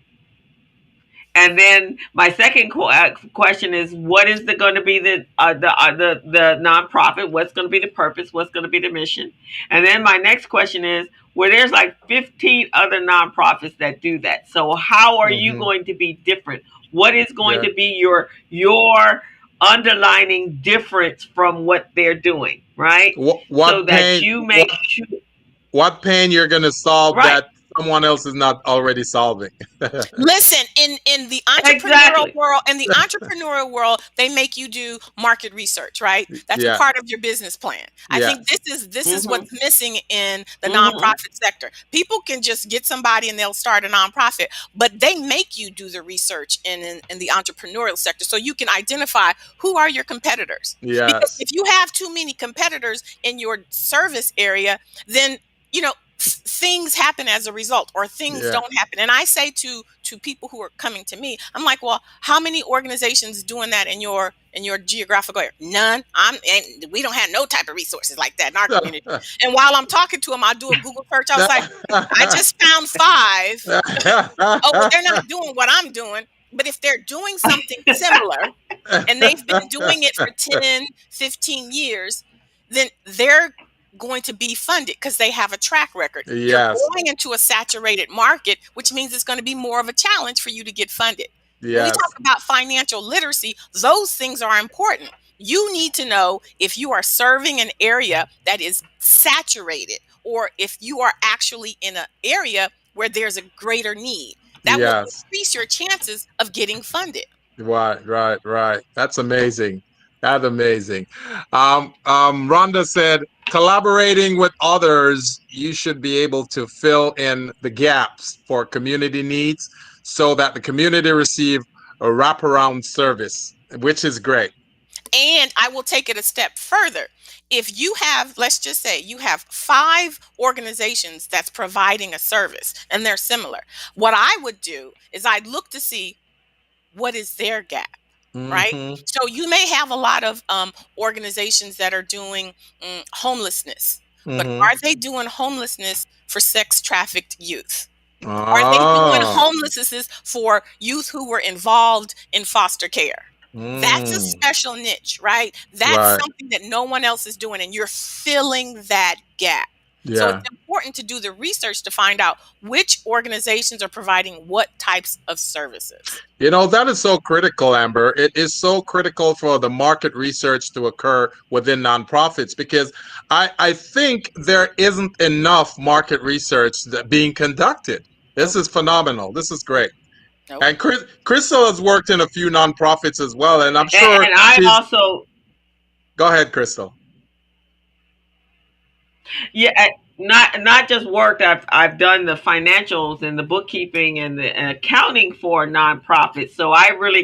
And then my second question is, what is going to be the nonprofit? What's going to be the purpose? What's going to be the mission? And then my next question is, well, there's like 15 other nonprofits that do that. So how are you Mm-hmm. going to be different? What is going Yeah. to be your underlining difference from what they're doing, right? So What that pain? you make sure, What pain you're gonna solve right? that someone else is not already solving? Listen, in the entrepreneurial Exactly. world, they make you do market research, right? That's a Yeah. part of your business plan. I Yeah. think this is Mhm. what's missing in the Mhm. nonprofit sector. People can just get somebody and they'll start a nonprofit, but they make you do the research in the entrepreneurial sector so you can identify who are your competitors. Because Yes. if you have too many competitors in your service area, then things happen as a result, or things Yeah. don't happen. And I say to people who are coming to me, I'm like, well, how many organizations doing that in your geographical area? None. And we don't have no type of resources like that in our community. And while I'm talking to them, I do a Google search. I was like, I just found 5. Oh, well, they're not doing what I'm doing. But if they're doing something similar and they've been doing it for 10, 15 years, then they're going to be funded because they have a track record. You're Yes. going into a saturated market, which means it's going to be more of a challenge for you to get funded. When we talk Yes. about financial literacy, those things are important. You need to know if you are serving an area that is saturated or if you are actually in an area where there's a greater need. That will Yes. increase your chances of getting funded. Right, right, right. That's amazing. That's amazing. Rhonda said, collaborating with others, you should be able to fill in the gaps for community needs so that the community receive a wraparound service, which is great. And I will take it a step further. If you have, let's just say you have 5 organizations that's providing a service and they're similar, what I would do is I'd look to see what is their gap, right? Mm-hmm. So you may have a lot of organizations that are doing homelessness, but Mm-hmm. are they doing homelessness for sex trafficked youth? Are they doing Oh. homelessness for youth who were involved in foster care? That's a Mm. special niche, right? That's Right. something that no one else is doing, and you're filling that gap. So it's Yeah. important to do the research to find out which organizations are providing what types of services. You know, that is so critical, Amber. It is so critical for the market research to occur within nonprofits because I think there isn't enough market research that being conducted. This Nope, is phenomenal. This is great. nope. And Crystal has worked in a few nonprofits as well, and I'm sure And I she's. also, Go ahead, Crystal. yeah, not just worked. I've done the financials and the bookkeeping and the accounting for nonprofits. So I really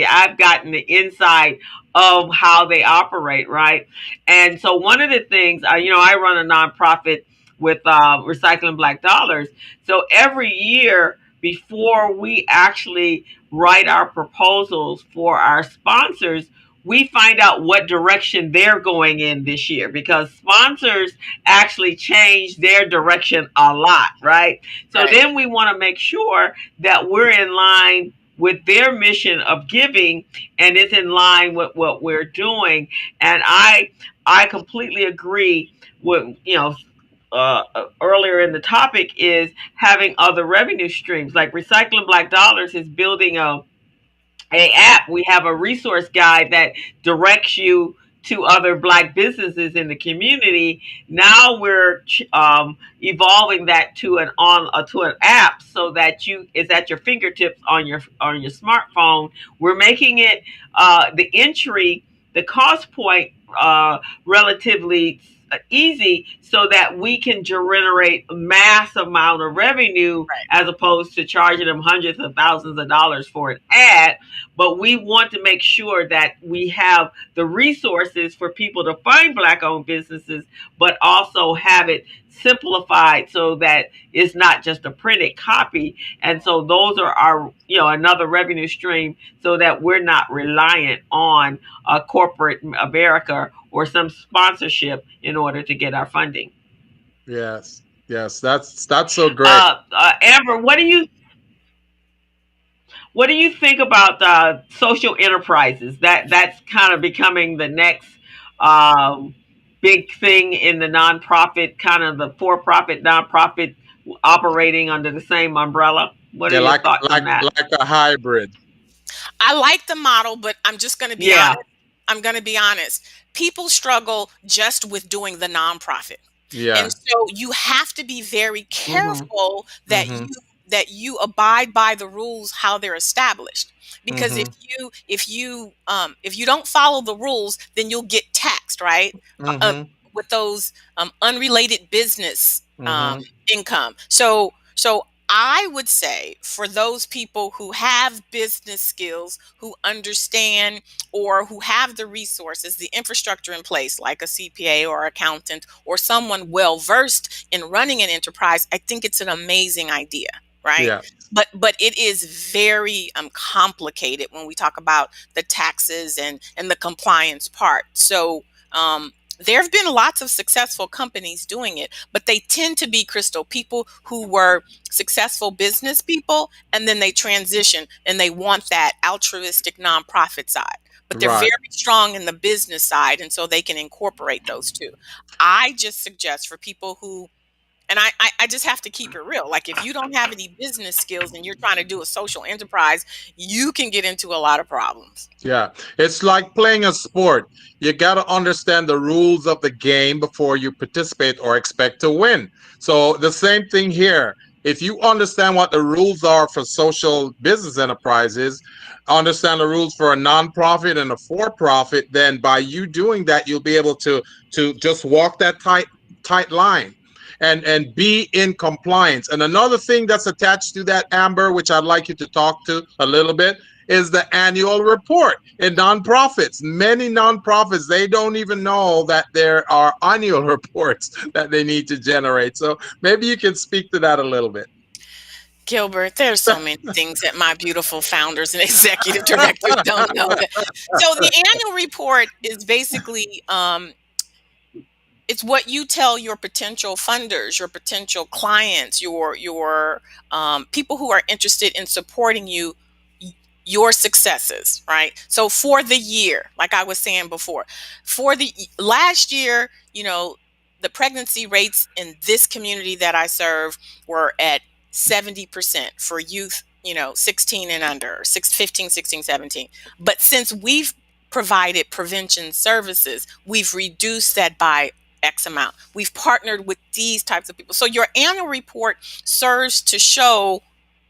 I've gotten the insight of how they operate, right? And so one of the things, I run a nonprofit with Recycling Black Dollars. So every year before we actually write our proposals for our sponsors, we find out what direction they're going in this year, because sponsors actually change their direction a lot, right? So Right. then we want to make sure that we're in line with their mission of giving, and it's in line with what we're doing. And I completely agree with earlier in the topic is having other revenue streams. Like Recycling Black Dollars is building a app. We have a resource guide that directs you to other Black businesses in the community. Now we're evolving that to an app so that it's at your fingertips on your smartphone. We're making it the cost point relatively easy so that we can generate a mass amount of revenue as opposed to charging them hundreds of thousands of dollars for an ad. But we want to make sure that we have the resources for people to find Black owned businesses, but also have it simplified so that it's not just a printed copy. And so those are our, another revenue stream so that we're not reliant on corporate America or some sponsorship in order to get our funding. Yes, that's so great. Amber, what do you think about social enterprises? That's kind of becoming the next big thing in the nonprofit, kind of the for-profit nonprofit operating under the same umbrella. What are your thoughts on that? Like a hybrid. I like the model, but I'm just going to be honest. I'm going to be honest. People struggle just with doing the nonprofit. Yeah. And so you have to be very careful that you abide by the rules how they're established. Because if you don't follow the rules, then you'll get taxed, right? With those unrelated business income. So I would say for those people who have business skills, who understand or who have the resources, the infrastructure in place, like a CPA or accountant or someone well versed in running an enterprise, I think it's an amazing idea, right? Yeah. But it is very complicated when we talk about the taxes and the compliance part. So there have been lots of successful companies doing it, but they tend to be, Crystal, people who were successful business people, and then they transition and they want that altruistic nonprofit side. But they're very strong in the business side, and so they can incorporate those two. I just suggest for people who, and I just have to keep it real. Like if you don't have any business skills and you're trying to do a social enterprise, you can get into a lot of problems. Yeah. It's like playing a sport. You got to understand the rules of the game before you participate or expect to win. So the same thing here. If you understand what the rules are for social business enterprises, understand the rules for a nonprofit and a for-profit, then by you doing that, you'll be able to just walk that tight line and be in compliance. And another thing that's attached to that, Amber, which I'd like you to talk to a little bit, is the annual report. In nonprofits, many nonprofits, they don't even know that there are annual reports that they need to generate. So maybe you can speak to that a little bit. Gilbert, there's so many things that my beautiful founders and executive directors don't know. So the annual report is basically it's what you tell your potential funders, your potential clients, your people who are interested in supporting you, your successes, right? So for the year, like I was saying before, for the last year, the pregnancy rates in this community that I serve were at 70% for youth, 16 and under, 15, 16, 17. But since we've provided prevention services, we've reduced that by X amount. We've partnered with these types of people. So your annual report serves to show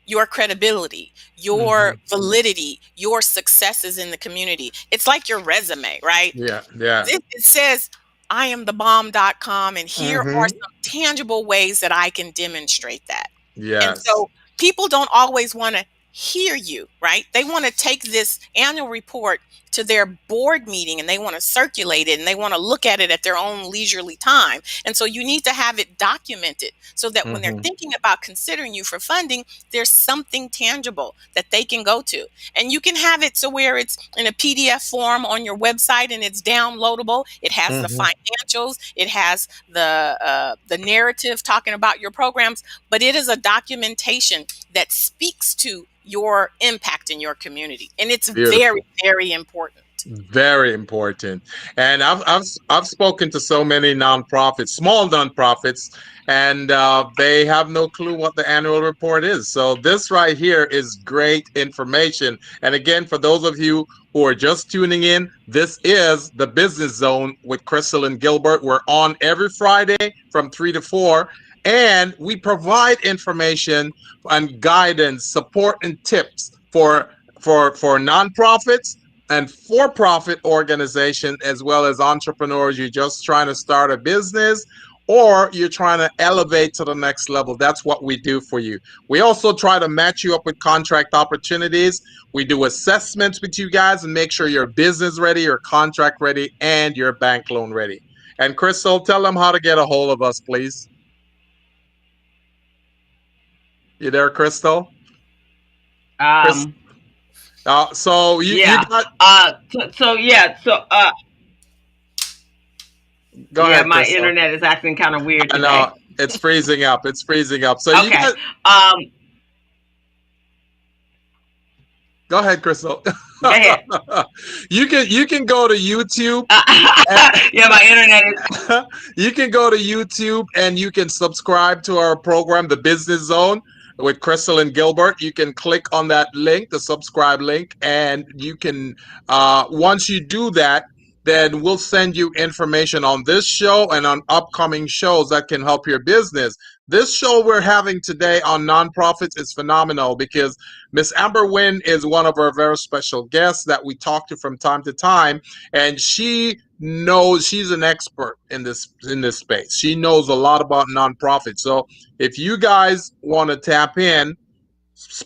your credibility, your validity, your successes in the community. It's like your resume, right? Yeah. It says, I am the bomb.com, and here are some tangible ways that I can demonstrate that. Yes. And so people don't always want to hear you, right? They want to take this annual report to their board meeting and they want to circulate it and they want to look at it at their own leisurely time. And so you need to have it documented so that when they're thinking about considering you for funding, there's something tangible that they can go to. And you can have it so where it's in a PDF form on your website and it's downloadable. It has the financials, it has the narrative talking about your programs, but it is a documentation that speaks to your impact in your community. And it's very, very important. Very important. And I've spoken to so many nonprofits, small nonprofits, and they have no clue what the annual report is. So this right here is great information. And again, for those of you who are just tuning in, this is the Business Zone with Crystal and Gilbert. We're on every Friday from 3 to 4, and we provide information and guidance, support, and tips for nonprofits and for-profit organization, as well as entrepreneurs. You're just trying to start a business, or you're trying to elevate to the next level. That's what we do for you. We also try to match you up with contract opportunities. We do assessments with you guys and make sure you're business ready, you're contract ready, and you're bank loan ready. And Crystal, tell them how to get a hold of us, please. You there, Crystal? So you got go ahead, my Crystal. internet is acting kind of weird today. No, it's freezing up. It's freezing up. So okay. Go ahead, Crystal. Go ahead. You can go to YouTube. Yeah, my internet is. You can go to YouTube and you can subscribe to our program, The Business Zone with Crystal and Gilbert. You can click on that link, the subscribe link, and you can once you do that, then we'll send you information on this show and on upcoming shows that can help your business. This show we're having today on nonprofits is phenomenal because Miss Amber Wynn is one of our very special guests that we talk to from time to time, and she knows, she's an expert in this space. She knows a lot about nonprofits. So if you guys want to tap in,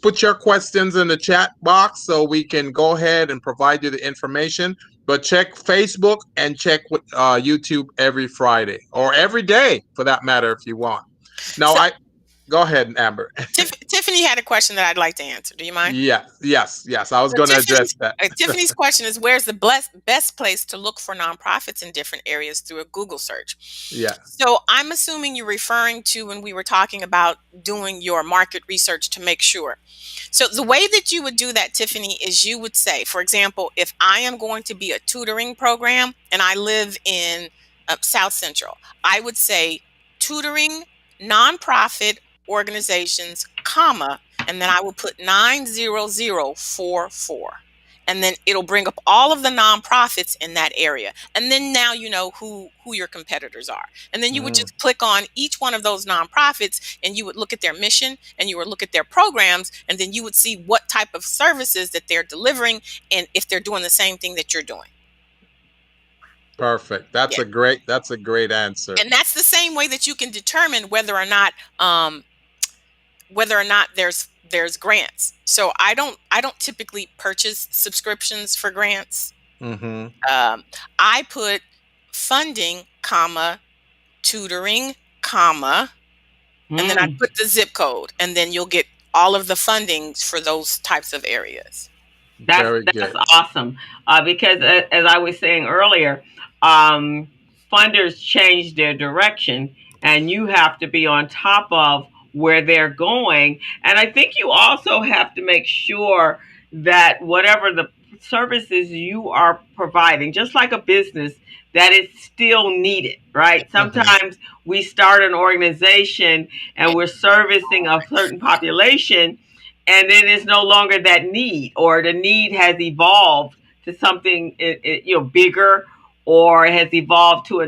put your questions in the chat box so we can go ahead and provide you the information. But check Facebook and check YouTube every Friday or every day for that matter if you want. Now, go ahead, Amber. Tiffany had a question that I'd like to answer. Do you mind? Yes. I was going to address that. Tiffany's question is, where's the best place to look for nonprofits in different areas through a Google search? Yeah. So I'm assuming you're referring to when we were talking about doing your market research to make sure. So the way that you would do that, Tiffany, is you would say, for example, if I am going to be a tutoring program and I live in South Central, I would say tutoring nonprofit organizations, comma, and then I will put 90044. And then it'll bring up all of the nonprofits in that area. And then now you know who your competitors are. And then you would just click on each one of those nonprofits and you would look at their mission and you would look at their programs, and then you would see what type of services that they're delivering and if they're doing the same thing that you're doing. Perfect. That's a great answer. And that's the same way that you can determine whether or not there's grants. So I don't typically purchase subscriptions for grants. I put funding, comma, tutoring, comma, and then I put the zip code, and then you'll get all of the fundings for those types of areas. That's awesome. Because as I was saying earlier, funders change their direction, and you have to be on top of where they're going. And I think you also have to make sure that whatever the services you are providing, just like a business, that it's still needed, right? Sometimes we start an organization and we're servicing a certain population, and then it's no longer that need, or the need has evolved to something bigger, or has evolved to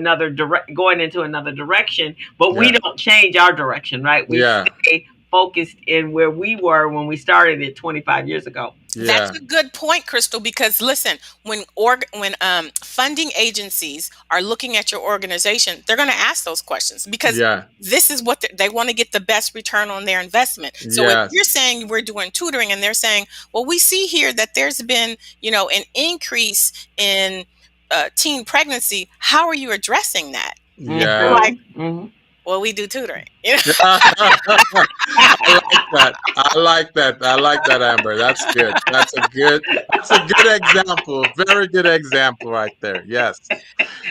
going into another direction, but we don't change our direction, right? We stay focused in where we were when we started it 25 years ago. That's a good point, Crystal, because listen, when funding agencies are looking at your organization, they're going to ask those questions because this is what they want to get the best return on their investment. So if you're saying we're doing tutoring and they're saying, well, we see here that there's been, an increase in teen pregnancy, how are you addressing that? Well, we do tutoring. I like that, Amber. That's good. That's a good example. Very good example right there. Yes.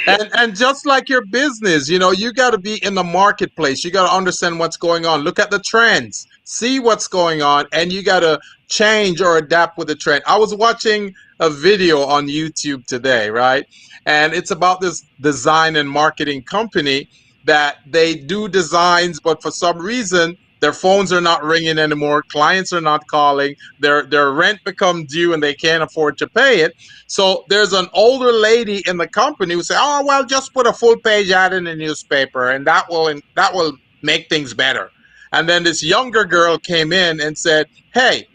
And just like your business, you got to be in the marketplace. You got to understand what's going on. Look at the trends. see what's going on, and you got to change or adapt with the trend. I was watching a video on YouTube today, right? And it's about this design and marketing company that they do designs, but for some reason, their phones are not ringing anymore. Clients are not calling. Their rent become due and they can't afford to pay it. So there's an older lady in the company who say, "Oh well, just put a full page ad in the newspaper, and that will make things better." And then this younger girl came in and said, "Hey,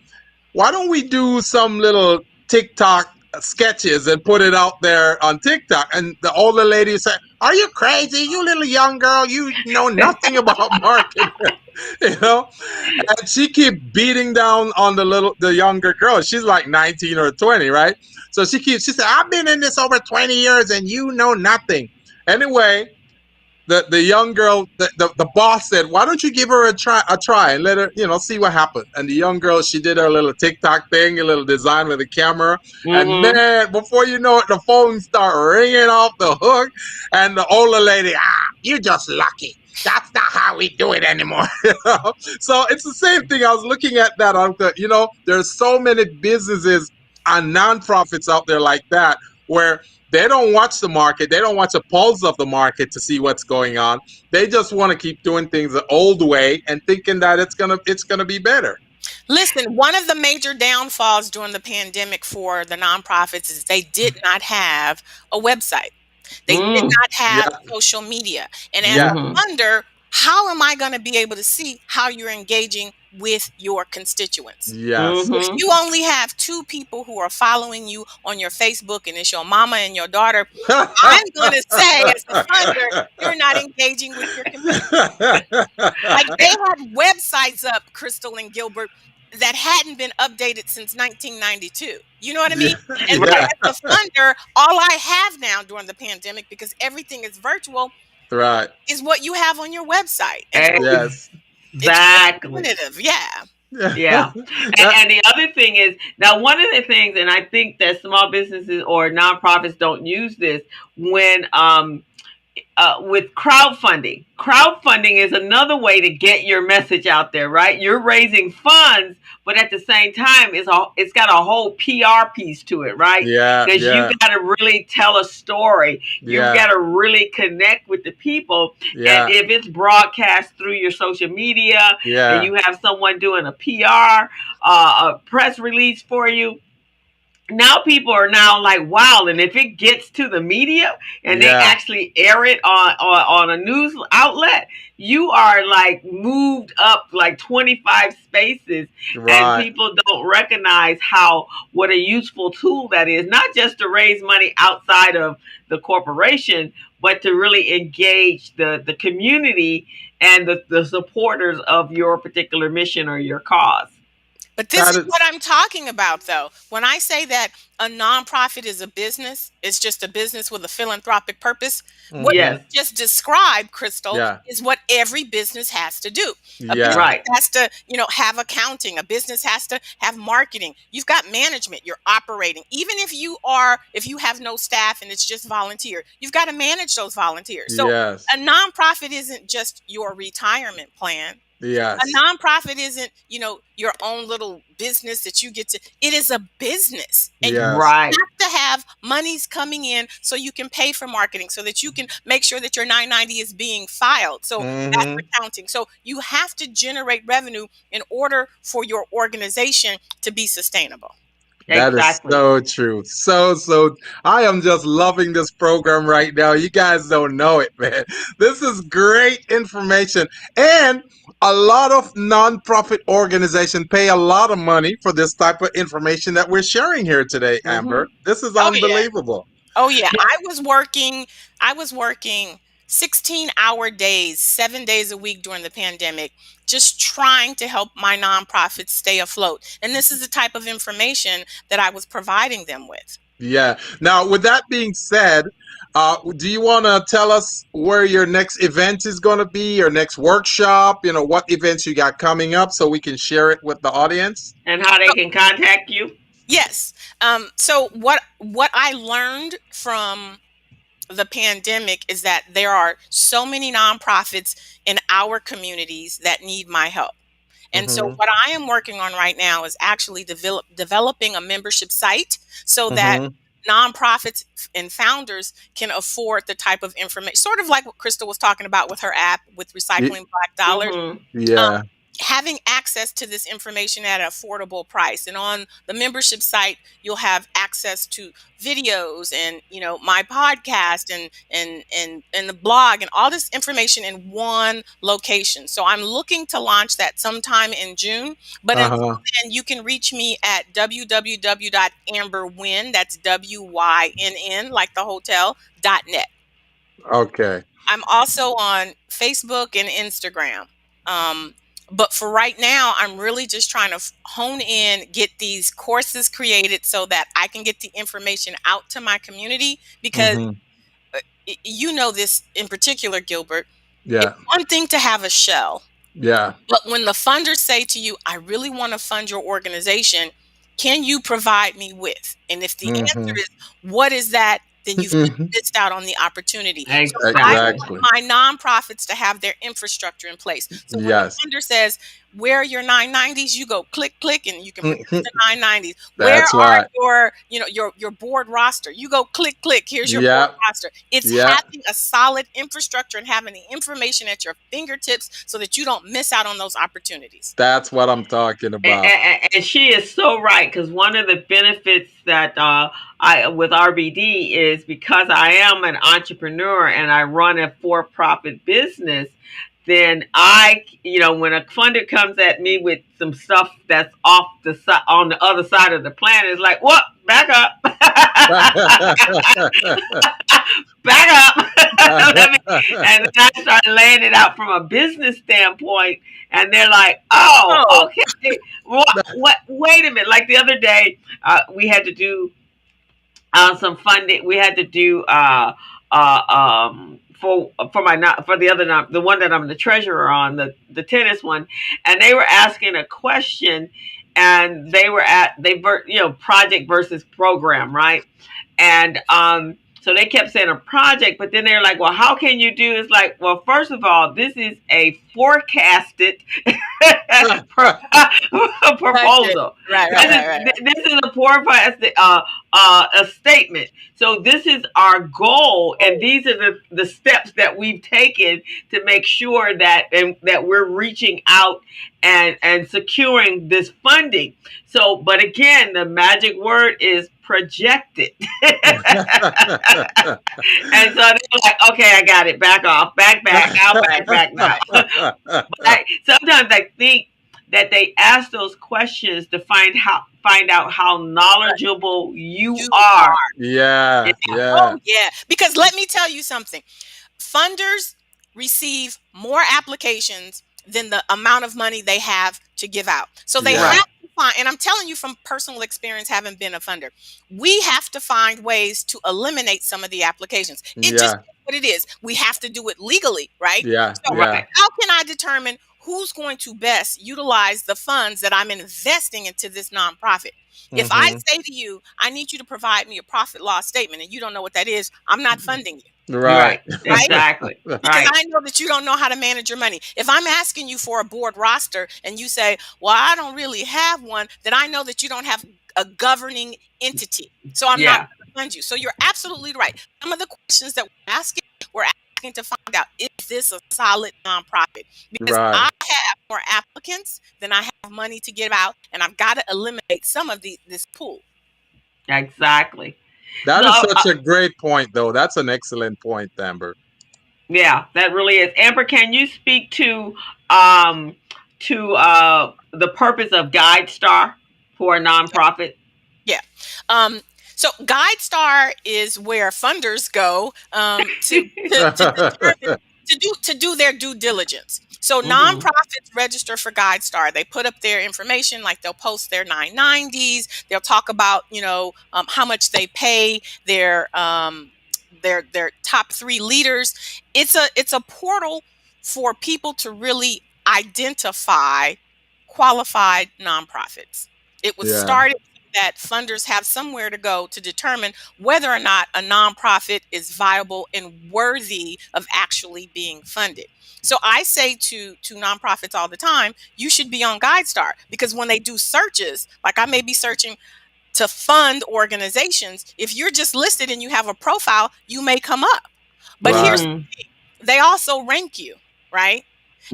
why don't we do some little TikTok sketches and put it out there on TikTok?" And the older lady said, "Are you crazy? You little young girl, you know nothing about marketing." you know and she keep beating down on the younger girl. She's like 19 or 20, right? So she said, "I've been in this over 20 years and you know nothing." Anyway, the young girl, the boss said, "Why don't you give her a try and let her, see what happens?" And the young girl, she did her little TikTok thing, a little design with a camera. And Mm-hmm. man, before you know it, the phone start ringing off the hook. And the older lady, "You just lucky. That's not how we do it anymore." So it's the same thing. I was looking at that. There's so many businesses and nonprofits out there like that where they don't watch the market. They don't watch the pulse of the market to see what's going on. They just want to keep doing things the old way and thinking that it's gonna be better. Listen, one of the major downfalls during the pandemic for the nonprofits is they did not have a website. They did Mm. not have Yeah, social media. And as yeah, Mm-hmm. a funder, how am I going to be able to see how you're engaging with your constituents? yes. If Mm-hmm. you only have two people who are following you on your Facebook and it's your mama and your daughter, I'm going to say, as a funder, you're not engaging with your community. Like they had websites up, Crystal and Gilbert, that hadn't been updated since 1992. You know what I yeah, mean? And so Right. yeah, as a funder, all I have now during the pandemic, because everything is virtual, right. is what you have on your website. And so Yes. it's Exactly. representative. Yeah. Yeah. And the other thing is now one of the things, and I think that small businesses or nonprofits don't use this when with crowdfunding. Crowdfunding is another way to get your message out there, right? You're raising funds, but at the same time, it's got a whole PR piece to it, right? Yeah, Because you yeah, got to really tell a story. You yeah, got to really connect with the people. And yeah, if it's broadcast through your social media, and yeah, you have someone doing a PR, a press release for you, now people are now like, wow. And if it gets to the media and they yeah. actually air it on a news outlet, you are like moved up like 25 spaces. And Right. people don't recognize how what a useful tool that is, not just to raise money outside of the corporation, but to really engage the community and the supporters of your particular mission or your cause. But this That is what is. I'm talking about, though. When I say that a nonprofit is a business, it's just a business with a philanthropic purpose. What Hmm. you Yes. just described, Crystal, Yeah. is what every business has to do. A business Yeah. Right. has to, have accounting. A business has to have marketing. You've got management. You're operating. Even if you have no staff and it's just volunteer, you've got to manage those volunteers. So Yes. a nonprofit isn't just your retirement plan. A Yes. nonprofit isn't, your own little business that you get to. It is a business, and you Yes. Right. have to have monies coming in so you can pay for marketing, so that you can make sure that your 990 is being filed. So that's Hmm. accounting. So you have to generate revenue in order for your organization to be sustainable. That is Exactly. so true. So I am just loving this program right now. You guys don't know it, man. This is great information. And a lot of nonprofit organizations pay a lot of money for this type of information that we're sharing here today, Hmm. Amber. This is Oh yeah. unbelievable. Oh yeah. Yeah. I was working 16-hour days, 7 days a week during the pandemic, just trying to help my nonprofits stay afloat. And this is the type of information that I was providing them with. Yeah. Now, with that being said, do you want to tell us where your next event is going to be, your next workshop, what events you got coming up so we can share it with the audience? And how they can contact you. Yes. So what I learned from the pandemic is that there are so many nonprofits in our communities that need my help. And so Mm-hmm. what I am working on right now is actually developing a membership site so that Mm-hmm. nonprofits and founders can afford the type of information, sort of like what Crystal was talking about with her app with recycling black dollars. Mhm. Um, Yeah. having access to this information at an affordable price. And on the membership site, you'll have access to videos and, my podcast and the blog and all this information in one location. So I'm looking to launch that sometime in June. But until Uh-huh. then, you can reach me at www.amberwynn, that's WYNN, like the hotel.net. Okay. I'm also on Facebook and Instagram. Um, but for right now, I'm really just trying to hone in, get these courses created so that I can get the information out to my community. Because Mm-hmm. you know this in particular, Gilbert. It's Yeah. one thing to have a shell, Yeah. but when the funders say to you, I really want to fund your organization, can you provide me with? And if the answer Mm-hmm. is, what is that? Then you've just Mm-hmm. missed out on the opportunity. So I Exactly. want Exactly. my nonprofits to have their infrastructure in place. So when the Yes. funder says, where are your 990s? You go click, click, and you can produce Mhm. the 990s. Where That's are right. your board roster? You go click, click. Here's your board Yeah. roster. It's Yeah. having a solid infrastructure and having the information at your fingertips so that you don't miss out on those opportunities. That's what I'm talking about. And she is so right, because one of the benefits that I with RBD is because I am an entrepreneur and I run a for-profit business. Then when a funder comes at me with some stuff that's off the side on the other side of the planet, it's like, what? Back up. Back up. And then I started laying it out from a business standpoint, and they're like, "Oh, Oh, okay. What? Wait a minute." Like the other day, we had to do some funding. We had to do for my not for the other the one that I'm the treasurer on, the tennis one, and they were asking a question, and they were project versus program, right? And so they kept saying a project, but then they're like, well, how can you do? It's like, well, first of all, this is a forecasted budget. proposal. Right, right, right, right. This is a forecasted a statement. So this is our goal, and these are the steps that we've taken to make sure that we're reaching out and securing this funding. So, but again, the magic word is projected. And so they're like, okay, I got it. Back off. Back, I'll back now. But sometimes I think that they ask those questions to find out how knowledgeable you You are. are. Yeah. Yeah. Oh, yeah. Because let me tell you something. Funders receive more applications than the amount of money they have to give out. So they Yeah. have to find, and I'm telling you from personal experience, having been a funder, we have to find ways to eliminate some of the applications. It just Yeah. is what it is. We have to do it legally, right? Yeah. So Yeah. Right. how can I determine who's going to best utilize the funds that I'm investing into this nonprofit? If I Mm-hmm. say to you, I need you to provide me a profit loss statement, and you don't know what that is, I'm not funding you, Right. Right. right? Exactly. Because Right. I know that you don't know how to manage your money. If I'm asking you for a board roster and you say, well, I don't really have one, then I know that you don't have a governing entity. So I'm not Yeah. going to fund you. So you're absolutely right. Some of the questions that we're asking to find out, is this a solid nonprofit? Because Right. I have more applicants than I have money to give out, and I've got to eliminate some of this pool. Exactly. That So is such a great point, though. That's an excellent point, Amber. yeah, that really is. Amber, can you speak the purpose of GuideStar for a nonprofit? Yeah. So GuideStar is where funders go to do their due diligence. So Mhm. nonprofits register for GuideStar. They put up their information, like they'll post their 990s. They'll talk about how much they pay their top 3 leaders. It's a portal for people to really identify qualified nonprofits. It was Yeah. started so that funders have somewhere to go to determine whether or not a nonprofit is viable and worthy of actually being funded. So I say to nonprofits all the time, you should be on GuideStar, because when they do searches, like I may be searching to fund organizations, if you're just listed and you have a profile, you may come up. But here's Right. the thing, they also rank you, right?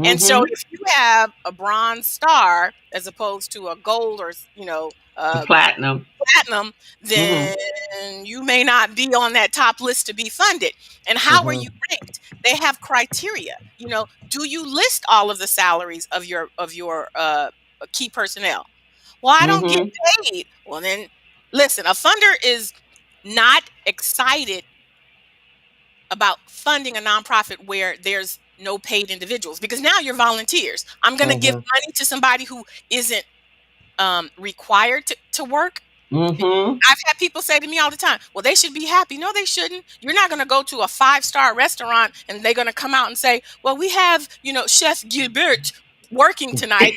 And so Mm-hmm. if you have a bronze star as opposed to a gold or, Platinum. platinum, Mm-hmm. then you may not be on that top list to be funded. And how are you ranked? They have criteria. Do you list all of the salaries of your key personnel? Well, I don't get Mm-hmm. paid. Well, then listen, a funder is not excited about funding a nonprofit where there's no paid individuals, because now you're volunteers. I'm going to give money to somebody who isn't required to work. Mm-hmm. I've had people say to me all the time, well, they should be happy. No, they shouldn't. You're not going to go to a 5-star restaurant and they're going to come out and say, well, we have, Chef Gilbert working tonight.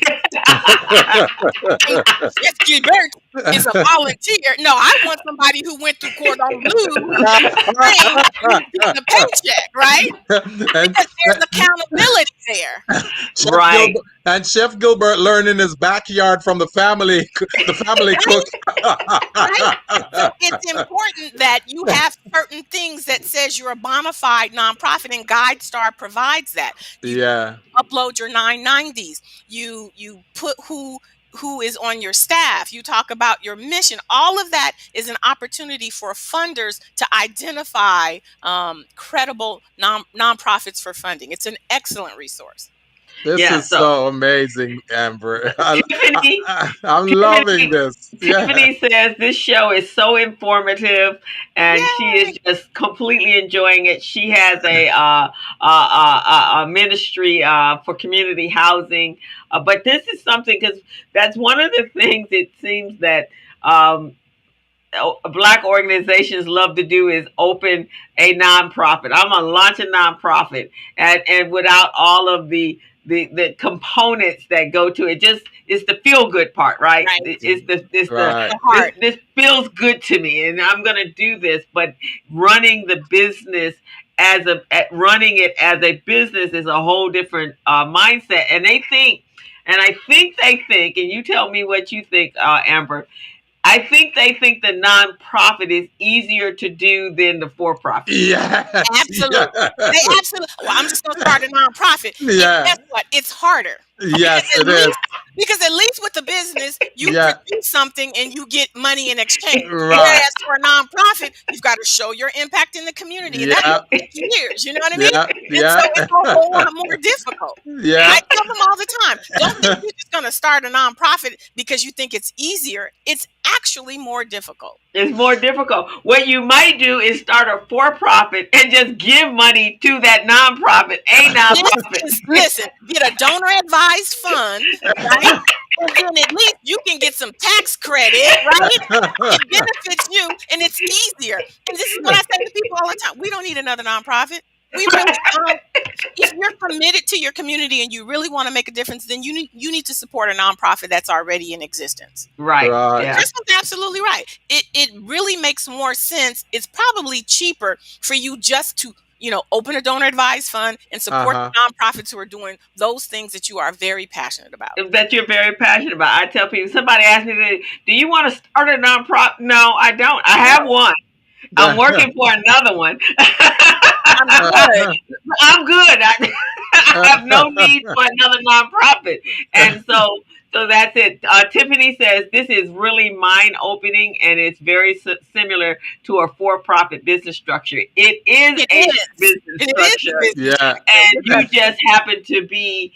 Chef Gilbert is a volunteer. No, I want somebody who went through cordon bleu, trained, getting a paycheck, right? and Because there's accountability there. Chef Right. Chef Gilbert learned in his backyard from the family cook. Right? So it's important that you have certain things that says you're a bona fide nonprofit, and GuideStar provides that. You Yeah. upload your 990s. You put who is on your staff. You talk about your mission. All of that is an opportunity for funders to identify credible nonprofits for funding. It's an excellent resource. This Yeah, is so amazing, Amber. Tiffany, I'm loving this. Yeah. Tiffany says this show is so informative, and she is just completely enjoying it. She has a ministry for community housing, but this is something, because that's one of the things it seems that Black organizations love to do, is open a nonprofit. I'm gonna launch a nonprofit, and without all of the components that go to it, just it's the feel good part, right? Right. Right. Heart. This feels good to me, and I'm gonna do this. But running the business running it as a business is a whole different mindset. And they think, and I think they think, and you tell me what you think, Amber. I think they think the nonprofit is easier to do than the for-profit. Yes. Absolutely. Yeah. They absolutely. Well, I'm just going to start a nonprofit. Yeah. And guess what? It's harder. Yes, it is. Because at least with the business, you Yeah. produce something and you get money in exchange. Right. Whereas for a nonprofit, you've got to show your impact in the community. And Yeah. that takes years. You know what I mean? Yeah. And Yeah. so it's a whole lot more difficult. Yeah. I tell them all the time, don't think you're just going to start a nonprofit because you think it's easier. It's actually more difficult. It's more difficult. What you might do is start a for-profit and just give money to that nonprofit, a nonprofit. Listen, get a donor advised fund, right? And then at least you can get some tax credit, right? It benefits you and it's easier. And this is what I say to people all the time. We don't need another nonprofit. We really don't. If you're committed to your community and you really want to make a difference, then you need to support a nonprofit that's already in existence. Right. Right. Yeah. Crystal's absolutely right. It really makes more sense. It's probably cheaper for you just to open a donor advised fund and support the nonprofits who are doing those things that you are very passionate about. That you're very passionate about. I tell people, somebody asked me, do you want to start a nonprofit? No, I don't. I have one. I'm working for another one. I'm good. I'm good. I have no need for another nonprofit. And so that's it. Tiffany says this is really mind-opening, and it's very similar to a for-profit business structure. It is a business structure. Yeah. And you just happen to be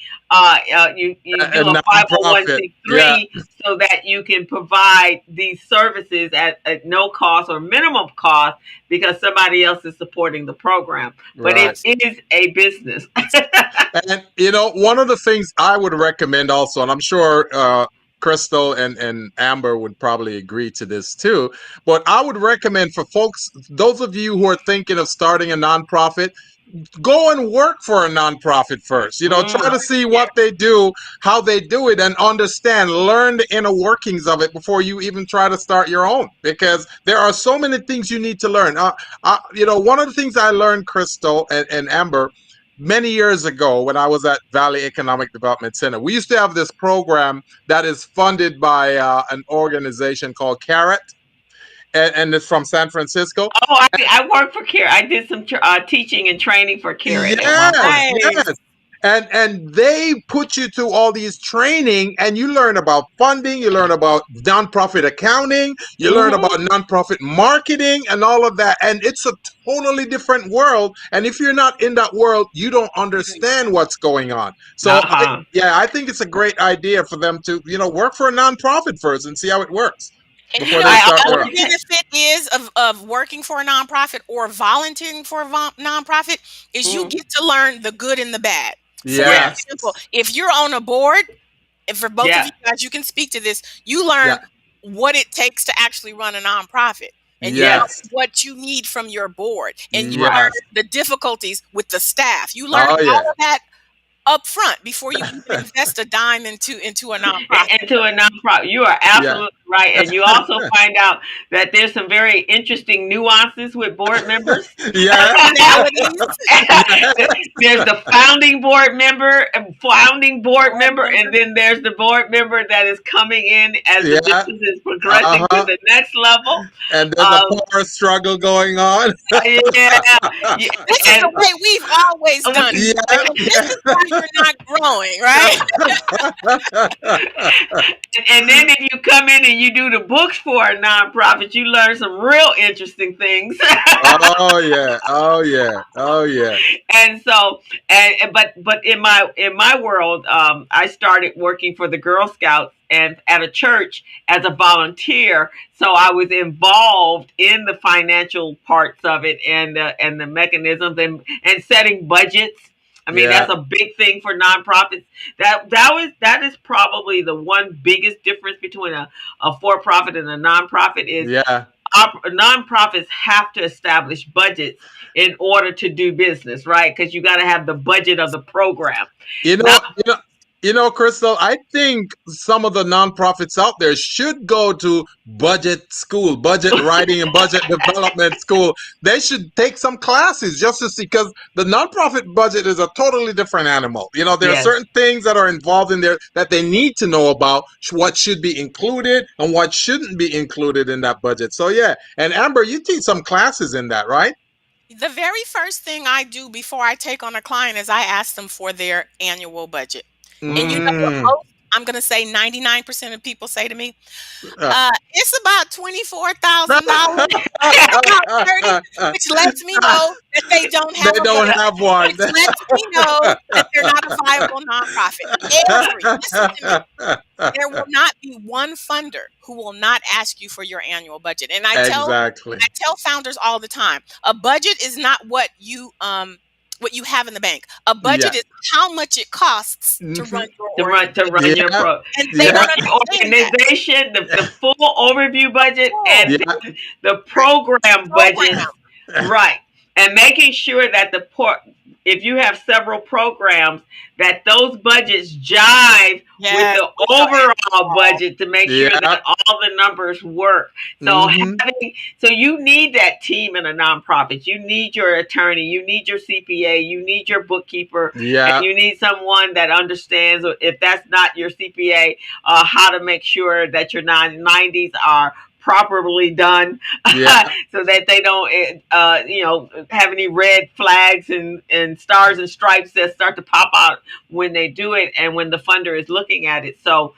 you do a 501c3 so that you can provide these services at no cost or minimum cost because somebody else is supporting the program. But it is a business. And one of the things I would recommend also, and I'm sure Crystal and Amber would probably agree to this too, but I would recommend for folks, those of you who are thinking of starting a nonprofit, go and work for a nonprofit first. Try to see Yeah. what they do, how they do it, and understand, learn the inner workings of it before you even try to start your own. Because there are so many things you need to learn. One of the things I learned, Crystal and Amber, many years ago when I was at Valley Economic Development Center, we used to have this program that is funded by an organization called Carrot, and it's from San Francisco. Oh, I worked for Carrot. I did some teaching and training for Carrot at one Yes, point. yes. Nice. And they put you through all these training, and you learn about funding, you learn about nonprofit accounting, you learn about Mm-hmm. nonprofit marketing and all of that. And it's a totally different world. And if you're not in that world, you don't understand what's going on. So Uh-huh. I think it's a great idea for them to, work for a nonprofit first and see how it works And before they I start their always own. another benefit is of working for a nonprofit or volunteering for a nonprofit is you mm, get to learn the good and the bad. So, for yes, Yes. example, if you're on a board, and for both of yeah, you guys, you can speak to this, you learn Yeah. what it takes to actually run a nonprofit. And you yes, know Yes. what you need from your board. And you right. learn Yes. the difficulties with the staff. You learn Oh all yeah. of that up front before you even invest a dime into a nonprofit. And to a nonprofit, you are Yeah. absolutely right. And you also find out that there's some very interesting nuances with board members. Yeah. Personalities, Yeah. There's the founding board board member, and members. then there's the board member that is coming in as the Yeah. business is progressing to Uh-huh. the next level. And there's a Um, power struggle going on. yeah, yeah, This is and the way we've always done it. Yeah. And this is why you're not growing, right? and then if you come in and you do the books for a nonprofit, you learn some real interesting things. Oh yeah. Oh yeah. Oh yeah. And so but in my world, I started working for the Girl Scouts and at a church as a volunteer, so I was involved in the financial parts of it, and the mechanisms, and setting budgets. I mean, Yeah. that's a big thing for nonprofits. That is probably the one biggest difference between a for-profit and a nonprofit is Yeah. nonprofits have to establish budgets in order to do business, right? Because you got to have the budget of the program. You Now, know, you know, Crystal, I think some of the nonprofits out there should go to budget school, budget writing and budget development school. They should take some classes just to see, because the nonprofit budget is a totally different animal. There are yes, certain things that are involved in there that they need to know about, what should be included and what shouldn't be included in that budget. So yeah, and Amber, you teach some classes in that, right? The very first thing I do before I take on a client is I ask them for their annual budget. And you know what Mm. most, I'm going to say 99% of people say to me? Uh. It's about $24,000, about 30, which lets me know that they don't have They a don't budget, have one. which lets me know that they're not a viable nonprofit. Listen to me, there will not be one funder who will not ask you for your annual budget. And Exactly. I tell founders all the time, a budget is not what you have in the bank. A Yeah. budget is how much it costs to Mhm. run your to run organization. your Yeah. pro. And they Yeah. don't The understand that. organization, the full overview budget, and Yeah. then the program budget, Program. right? And making sure that if you have several programs, that those budgets jive with Yes, the with your overall budget to make sure Yeah. that all the numbers work. So Mhm. you need that team in a nonprofit. You need your attorney, you need your CPA, you need your bookkeeper, Yeah. and you need someone that understands, if that's not your CPA, how to make sure that your 990s are properly done, Yeah. so that they don't have any red flags and stars and stripes that start to pop out when they do it and when the funder is looking at it. So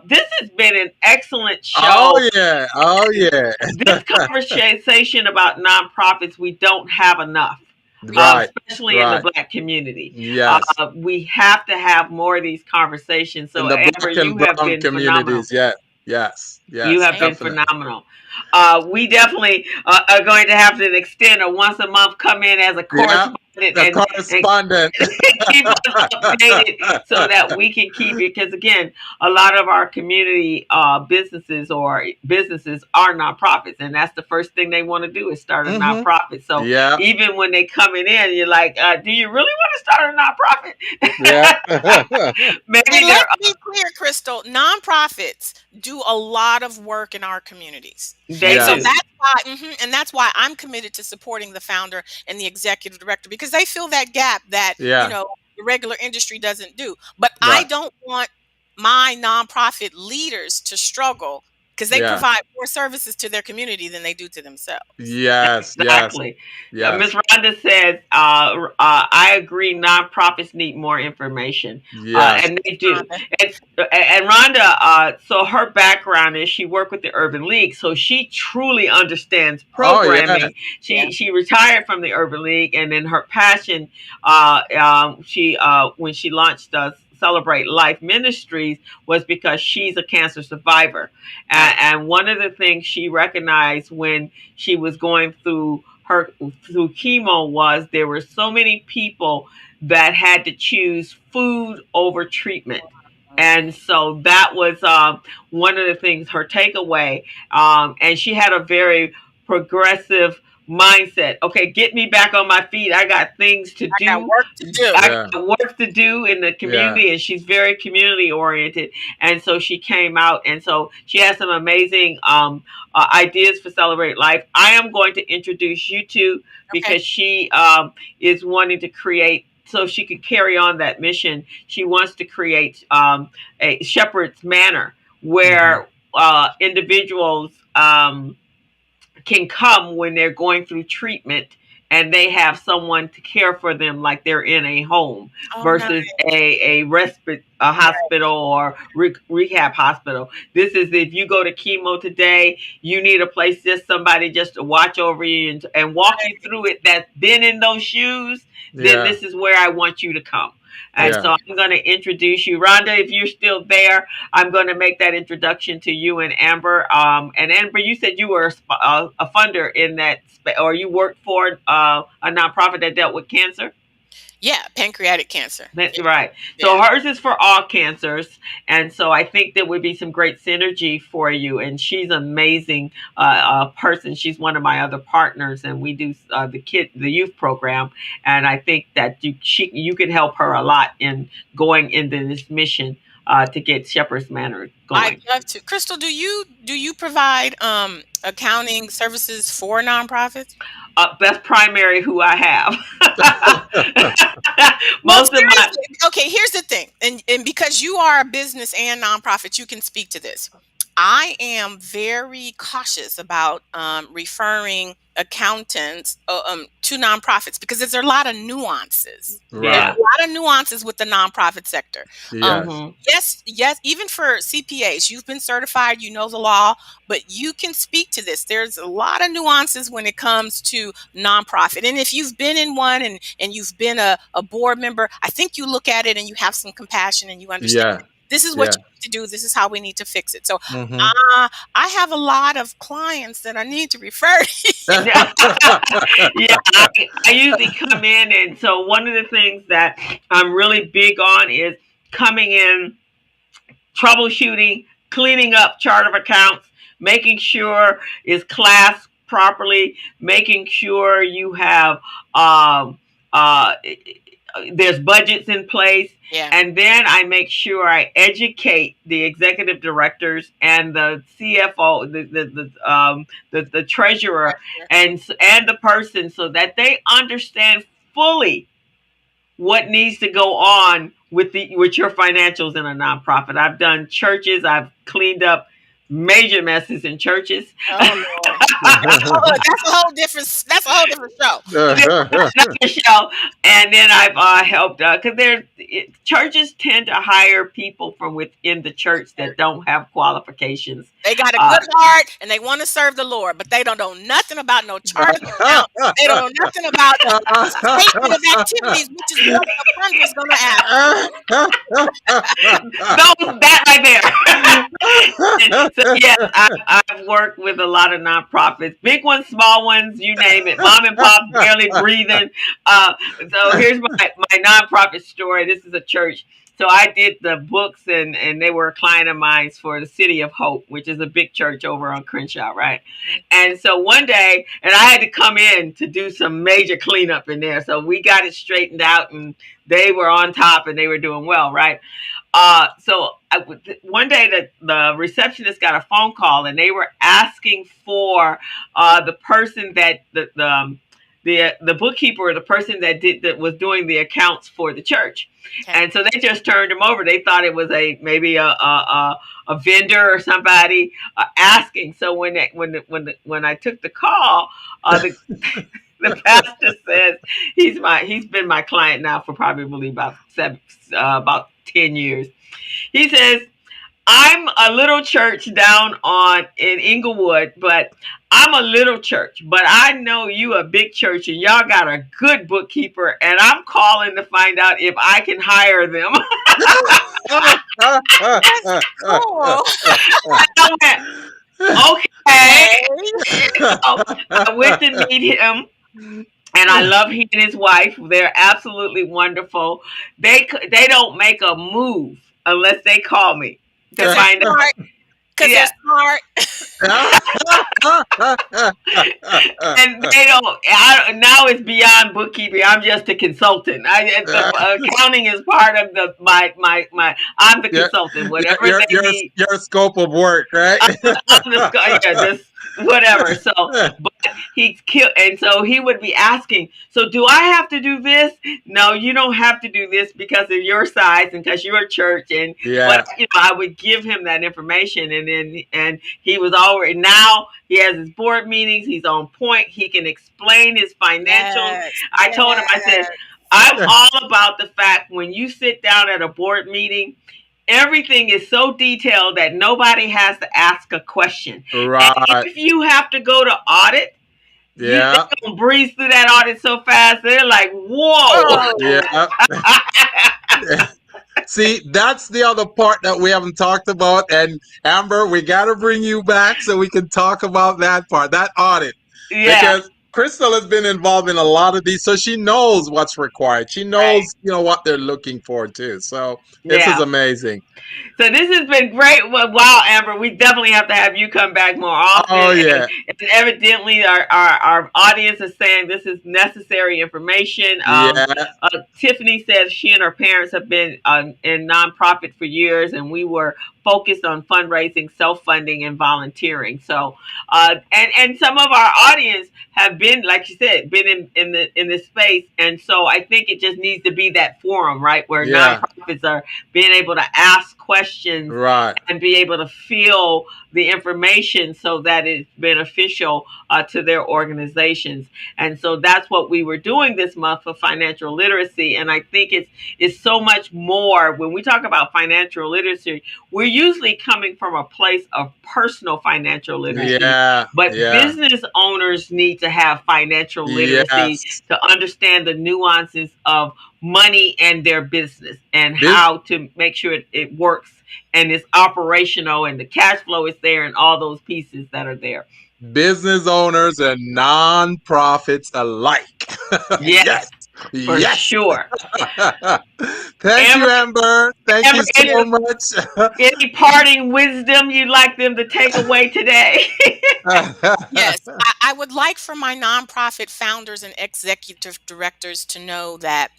this has been an excellent show. Oh yeah. Oh yeah. This conversation about nonprofits, we don't have enough, Right. especially in Right. the Black community. Yes. We have to have more of these conversations. So In the Amber, black you and have brown been phenomenal. communities. Yeah. Yes. You Yes. have been Definitely. phenomenal. We definitely are going to have to extend a once a month come in as a Yeah. correspondent The and correspondent. keep us updated so that we can keep it. Because again, a lot of our community businesses are nonprofits, and that's the first thing they want to do is start a Hmm. nonprofit. So Yeah. even when they coming in, you're like, do you really want to start a Yeah. nonprofit? Maybe And they're let's be clear, Crystal, nonprofits do a lot of work in our communities. they And so Yes. do that's why I'm committed to supporting the founder and the executive director because they fill that gap that, Yeah. the regular industry doesn't do. But I Right. don't want my nonprofit leaders to struggle because they Yeah. provide more services to their community than they do to themselves. Yes. Yes. exactly. Ms. Yes. Rhonda says, I agree, nonprofits need more information. Yes. And they do. Rhonda. And Rhonda, so her background is she worked with the Urban League, so she truly understands Oh yes. programming. Yeah. She retired from the Urban League, and then her passion, she when she launched Celebrate Life Ministries was because she's a cancer survivor. Right. And one of the things she recognized when she was going through chemo was there were so many people that had to choose food over treatment. And so that was one of the things, her takeaway. And she had a very progressive mindset. Okay, get me back on my feet. I got things to I got do. work to do. I Yeah. got work to do in the Yeah. community, and she's very community oriented. And so she came out, and so she has some amazing ideas for Celebrate Life. I am going to introduce you to Okay. because she is wanting to create. So she could carry on that mission. She wants to create a shepherd's manor Hmm. where individuals can come when they're going through treatment and they have someone to care for them like they're in a home Oh, no. versus a respite a hospital or rehab hospital. This is if you go to chemo today, you need a place, just somebody just to watch over you and walk you through it that's been in those shoes, then Yeah. this is where I want you to come. And Yeah. so I'm going to introduce you. Rhonda, if you're still there, I'm going to make that introduction to you and Amber. And Amber, you said you were a funder in that, or you worked for a nonprofit that dealt with cancer. Yeah, pancreatic cancer. That's right. So Yeah. hers is for all cancers, and so I think there would be some great synergy for you. And she's an amazing person. She's one of my other partners, and we do the youth program. And I think that you could help her a lot in going into this mission to get Shepherd's Manor I'd going. love to. Crystal, do you provide accounting services for nonprofits? That's primary who I have. Well, Most of my seriously, okay, here's the thing. And because you are a business and nonprofit, you can speak to this. I am very cautious about referring accountants to nonprofits because there's a lot of nuances. There's yeah. Right. a lot of nuances with the nonprofit sector. Um, Yes. hmm yes, even for CPAs, you've been certified, you know the law, but you can speak to this. There's a lot of nuances when it comes to nonprofit. And if you've been in one and you've been a board member, I think you look at it and you have some compassion and you understand Yeah. this is what Yeah. you need to do. This is how we need to fix it. So Hmm. I have a lot of clients that I need to refer to. Yeah, I usually come in, and so one of the things that I'm really big on is coming in, troubleshooting, cleaning up chart of accounts, making sure it's classed properly, making sure you have there's budgets in place. Yeah. And then I make sure I educate the executive directors and the CFO, the treasurer, and the person so that they understand fully what needs to go on with your financials in a nonprofit. I've done churches. I've cleaned up major messes in churches. Oh Lord. That's a whole different show. Another show, and then I've helped because churches tend to hire people from within the church that don't have qualifications, They got a good heart and they want to serve the Lord, but they don't know nothing about no chart of account. They don't know nothing about the statement of activities, which is what the funder is going to ask. That right there. So yes, I've worked with a lot of nonprofits, big ones, small ones, you name it, mom and pop, barely breathing. So here's my nonprofit story. This is a church. So I did the books, and they were a client of mine for the City of Hope, which is a big church over on Crenshaw, right? And so one day, and I had to come in to do some major cleanup in there. So we got it straightened out, and they were on top, and they were doing well, right? One day the receptionist got a phone call, and they were asking for the person that the bookkeeper, or the person that was doing the accounts for the church. Okay. And so they just turned him over. They thought it was maybe a vendor or somebody asking. So when I took the call, the pastor says he's been my client now for probably about 10 years. He says, I'm a little church down in Inglewood, but I'm a little church, but I know you a big church, and y'all got a good bookkeeper, and I'm calling to find out if I can hire them. That's cool. Okay. So I went to meet him. And I love he and his wife. They're absolutely wonderful. They don't make a move unless they call me to find out. Because they're smart. And they don't. Now it's beyond bookkeeping. I'm just a consultant. Accounting is part of my. I'm the consultant. Whatever they need. Your scope of work, right? Just whatever. So, but he's killed, and so he would be asking. So, do I have to do this? No, you don't have to do this because of your size and because you're a church. And but I would give him that information, and he was already. Now he has his board meetings. He's on point. He can explain his financials. Yes. I told him. I said, I'm all about the fact when you sit down at a board meeting, everything is so detailed that nobody has to ask a question. Right. And if you have to go to audit, they're going to breeze through that audit so fast. They're like, whoa. Yeah. See, that's the other part that we haven't talked about. And Amber, we got to bring you back so we can talk about that part, that audit. Yeah. Because Crystal has been involved in a lot of these, so she knows what's required. She knows, what they're looking for too. So this is amazing. So this has been great. Wow, Amber, we definitely have to have you come back more often. Oh yeah. And evidently, our audience is saying this is necessary information. Tiffany says she and her parents have been in nonprofit for years, and we were focused on fundraising, self-funding, and volunteering. So, and some of our audience have been, like you said, been in this space, and so I think it just needs to be that forum, right, where nonprofits are being able to ask questions, and be able to feel the information so that it's beneficial to their organizations. And so that's what we were doing this month for financial literacy. And I think it's so much more. When we talk about financial literacy, we're usually coming from a place of personal financial literacy. But business owners need to have financial literacy to understand the nuances of money and their business, and how to make sure it works and is operational, and the cash flow is there, and all those pieces that are there. Business owners and non-profits alike. Yes. For sure. Thank you, Amber. Thank you so much. Any parting wisdom you'd like them to take away today? Yes. I would like for my nonprofit founders and executive directors to know that,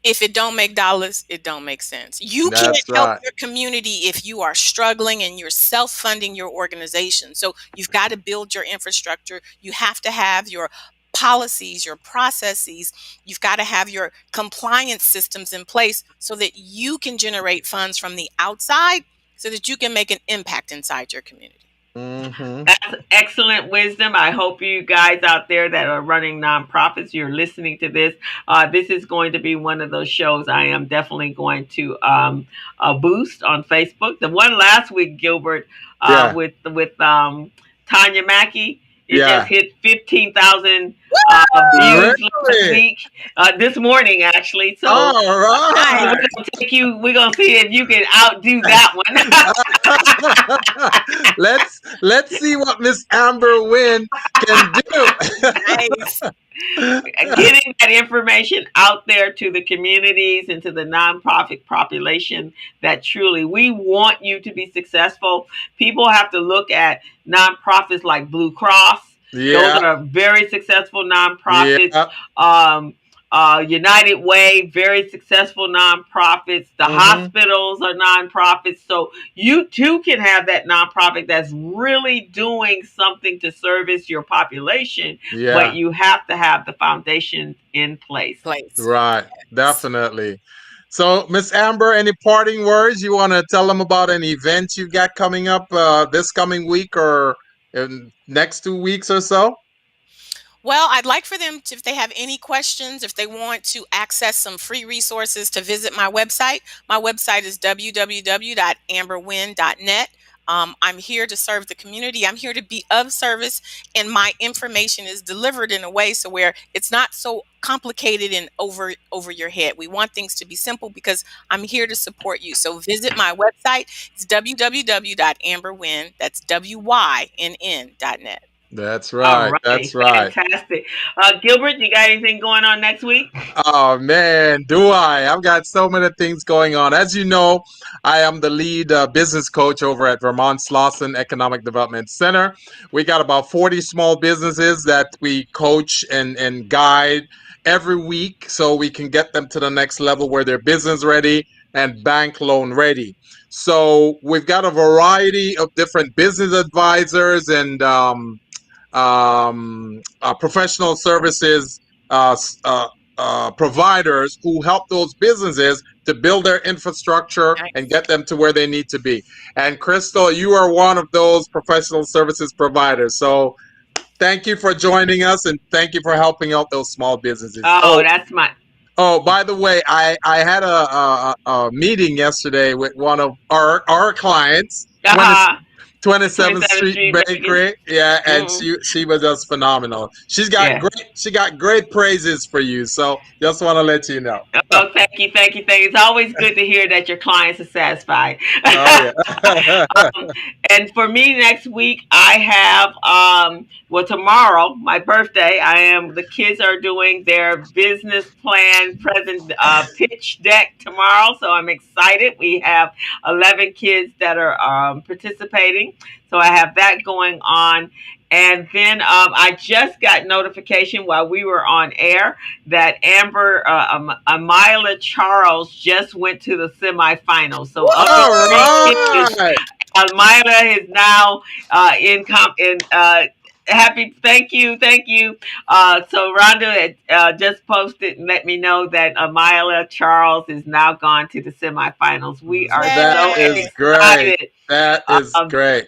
if it don't make dollars, it don't make sense. You can't help your community if you are struggling and you're self-funding your organization. So you've got to build your infrastructure. You have to have your policies, your processes. You've got to have your compliance systems in place so that you can generate funds from the outside so that you can make an impact inside your community. Mm-hmm. That's excellent wisdom. I hope you guys out there that are running nonprofits, you're listening to this. This is going to be one of those shows I am definitely going to boost on Facebook. The one last week, Gilbert, Yeah. with Tanya Mackey, it just Yeah. hit 15,000 views last Really? week, this morning actually. So All we're right. gonna take you. We're gonna see if you can outdo that one. Let's see what Miss Amber Wynn can do. Nice. Getting that information out there to the communities and to the nonprofit population that truly we want you to be successful. People have to look at nonprofits like Blue Cross. Those Yeah. are very successful nonprofits. Yeah. Um, United Way, very successful nonprofits. The Mm-hmm. hospitals are nonprofits. So you too can have that nonprofit that's really doing something to service your population, but Yeah. you have to have the foundation in place. Place. Right. Yes. Definitely. So, Miss Amber, any parting words you want to tell them about an event you got coming up this coming week or in next 2 weeks or so? Well, I'd like for them to, if they have any questions, if they want to access some free resources, to visit my website. My website is www.amberwin.net. I'm here to serve the community. I'm here to be of service, and my information is delivered in a way so where it's not so complicated and over your head. We want things to be simple because I'm here to support you. So visit my website. It's www.amberwin. That's WYNN.net. That's All right. That's righty, right. fantastic. Gilbert, you got anything going on next week? Oh man, do I? I've got so many things going on. As you know, I am the lead business coach over at Vermont Slauson Economic Development Center. We got about 40 small businesses that we coach and guide every week so we can get them to the next level where they're business ready and bank loan ready. So we've got a variety of different business advisors and professional services providers who help those businesses to build their infrastructure and Nice. get them to where they need to be. And Crystal, you are one of those professional services providers. So thank you for joining us and thank you for helping out those small businesses. Oh, that's my. Oh, by the way, I had a meeting yesterday with one of our clients, 20, Uh-huh. 27th 27th Street Street Bacon. Bakery. Yeah, and Mm, she was just phenomenal. yeah. She got great praises for you. So just want to let you know. Oh, thank you, thank you, thank you. It's always good to hear that your clients are satisfied. Oh yeah. And for me next week, I have well, tomorrow, my birthday. The kids are doing their business plan present pitch deck tomorrow, so I'm excited. We have 11 kids that are participating, so I have that going on. And then I just got notification while we were on air that Amila Charles just went to the semifinals. So of the All three kids, right. Amila is now in happy. Thank you, thank you. So Rhonda had just posted and let me know that Amila Charles is now gone to the semifinals. We are That so is Yay. great. excited. That is Um, great.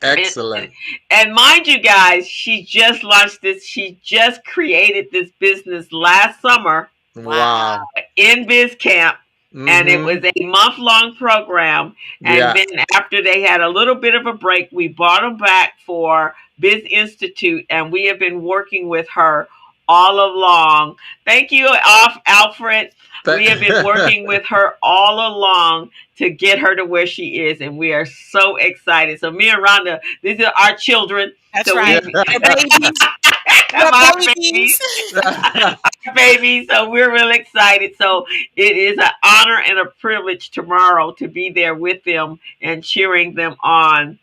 and, Excellent. and mind you guys, she just launched this. She just created this business last summer Wow. Wow. in Biz Camp, and it Mm-hmm. was a month-long program. And Yeah. then after they had a little bit of a break, we brought them back for Biz Institute, and we have been working with her all along. Thank you, Alfred. We have been working with her all along to get her to where she is, and we are so excited. So me and Rhonda, these are our children. That's So right. we Your babies. Your my babies. babies, babies. So we're really excited. So it is an honor and a privilege tomorrow to be there with them and cheering them on.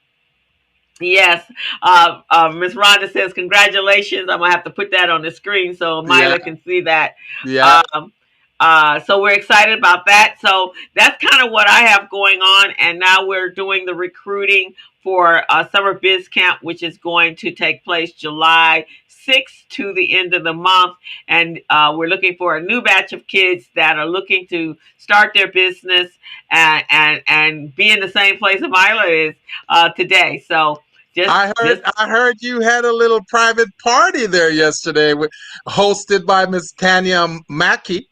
Yes, Miss Rhonda says congratulations. I'm gonna have to put that on the screen so Yeah. Mila can see that. Yeah. Um, so we're excited about that. So that's kind of what I have going on, and now we're doing the recruiting for Summer Biz Camp, which is going to take place July 6th to the end of the month, and we're looking for a new batch of kids that are looking to start their business and be in the same place Amila is today. So Just I heard you had a little private party there yesterday, hosted by Miss Tanya Mackey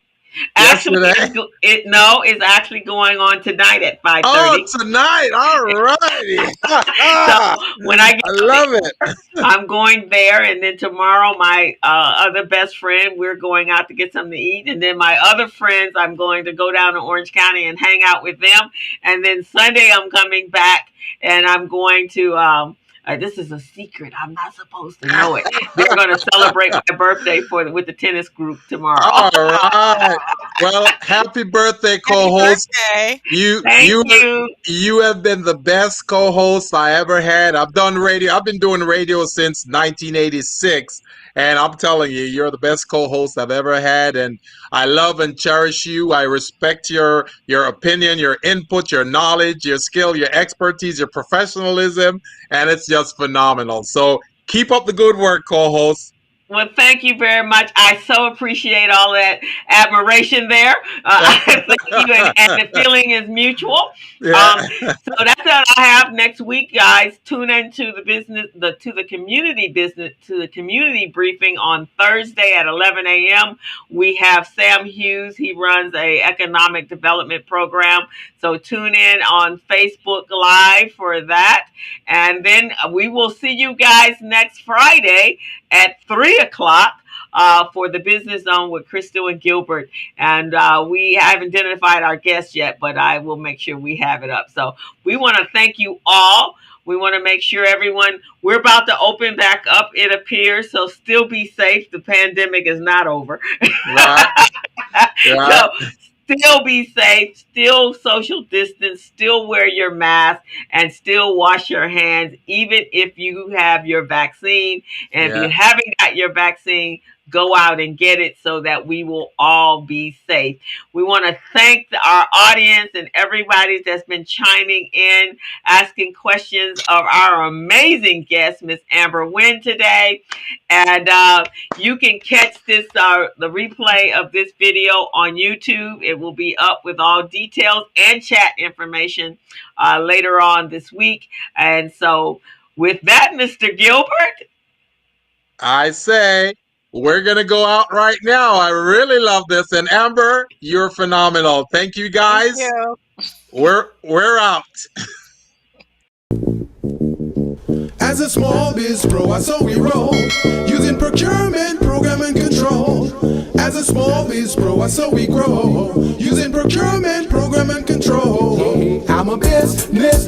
actually yesterday. it's actually going on tonight at Oh, 5:30. tonight! All righty. So I when I get out love it. I'm going there, and then tomorrow my other best friend, we're going out to get something to eat, and then my other friends, I'm going to go down to Orange County and hang out with them, and then Sunday I'm coming back, and I'm going to. This is a secret. I'm not supposed to know it. They're going to celebrate my birthday with the tennis group tomorrow. All right. Well, happy birthday, Happy co-host. birthday. Thank you. You have been the best co-host I ever had. I've done radio. I've been doing radio since 1986, and I'm telling you, you're the best co-host I've ever had. And I love and cherish you. I respect your opinion, your input, your knowledge, your skill, your expertise, your professionalism, and it's just phenomenal. So keep up the good work, co-host. Well, thank you very much. I so appreciate all that admiration there. Thank you, and the feeling is mutual. Yeah. So that's what I have next week, guys. Tune into the community briefing on Thursday at 11 a.m. We have Sam Hughes. He runs a economic development program. So tune in on Facebook Live for that, and then we will see you guys next Friday at 3 o'clock for the Business Zone with Crystal and Gilbert. And we haven't identified our guest yet, but I will make sure we have it up. So we want to thank you all. We want to make sure we're about to open back up, it appears. So still be safe. The pandemic is not over. Right. So still be safe, still social distance, still wear your mask, and still wash your hands, even if you have your vaccine. And if you haven't got your vaccine, go out and get it so that we will all be safe. We want to thank our audience and everybody that's been chiming in, asking questions of our amazing guest, Miss Amber Wynn, today. And you can catch the replay of this video on YouTube. It will be up with all details and chat information later on this week. And so with that, Mr. Gilbert, I say we're going to go out right now. I really love this. And Amber, you're phenomenal. Thank you, guys. Thank you. We're out. As a small biz pro, I saw we roll, using procurement, program, and control. As a small biz pro, I saw we grow, using procurement, program, and control. I'm a business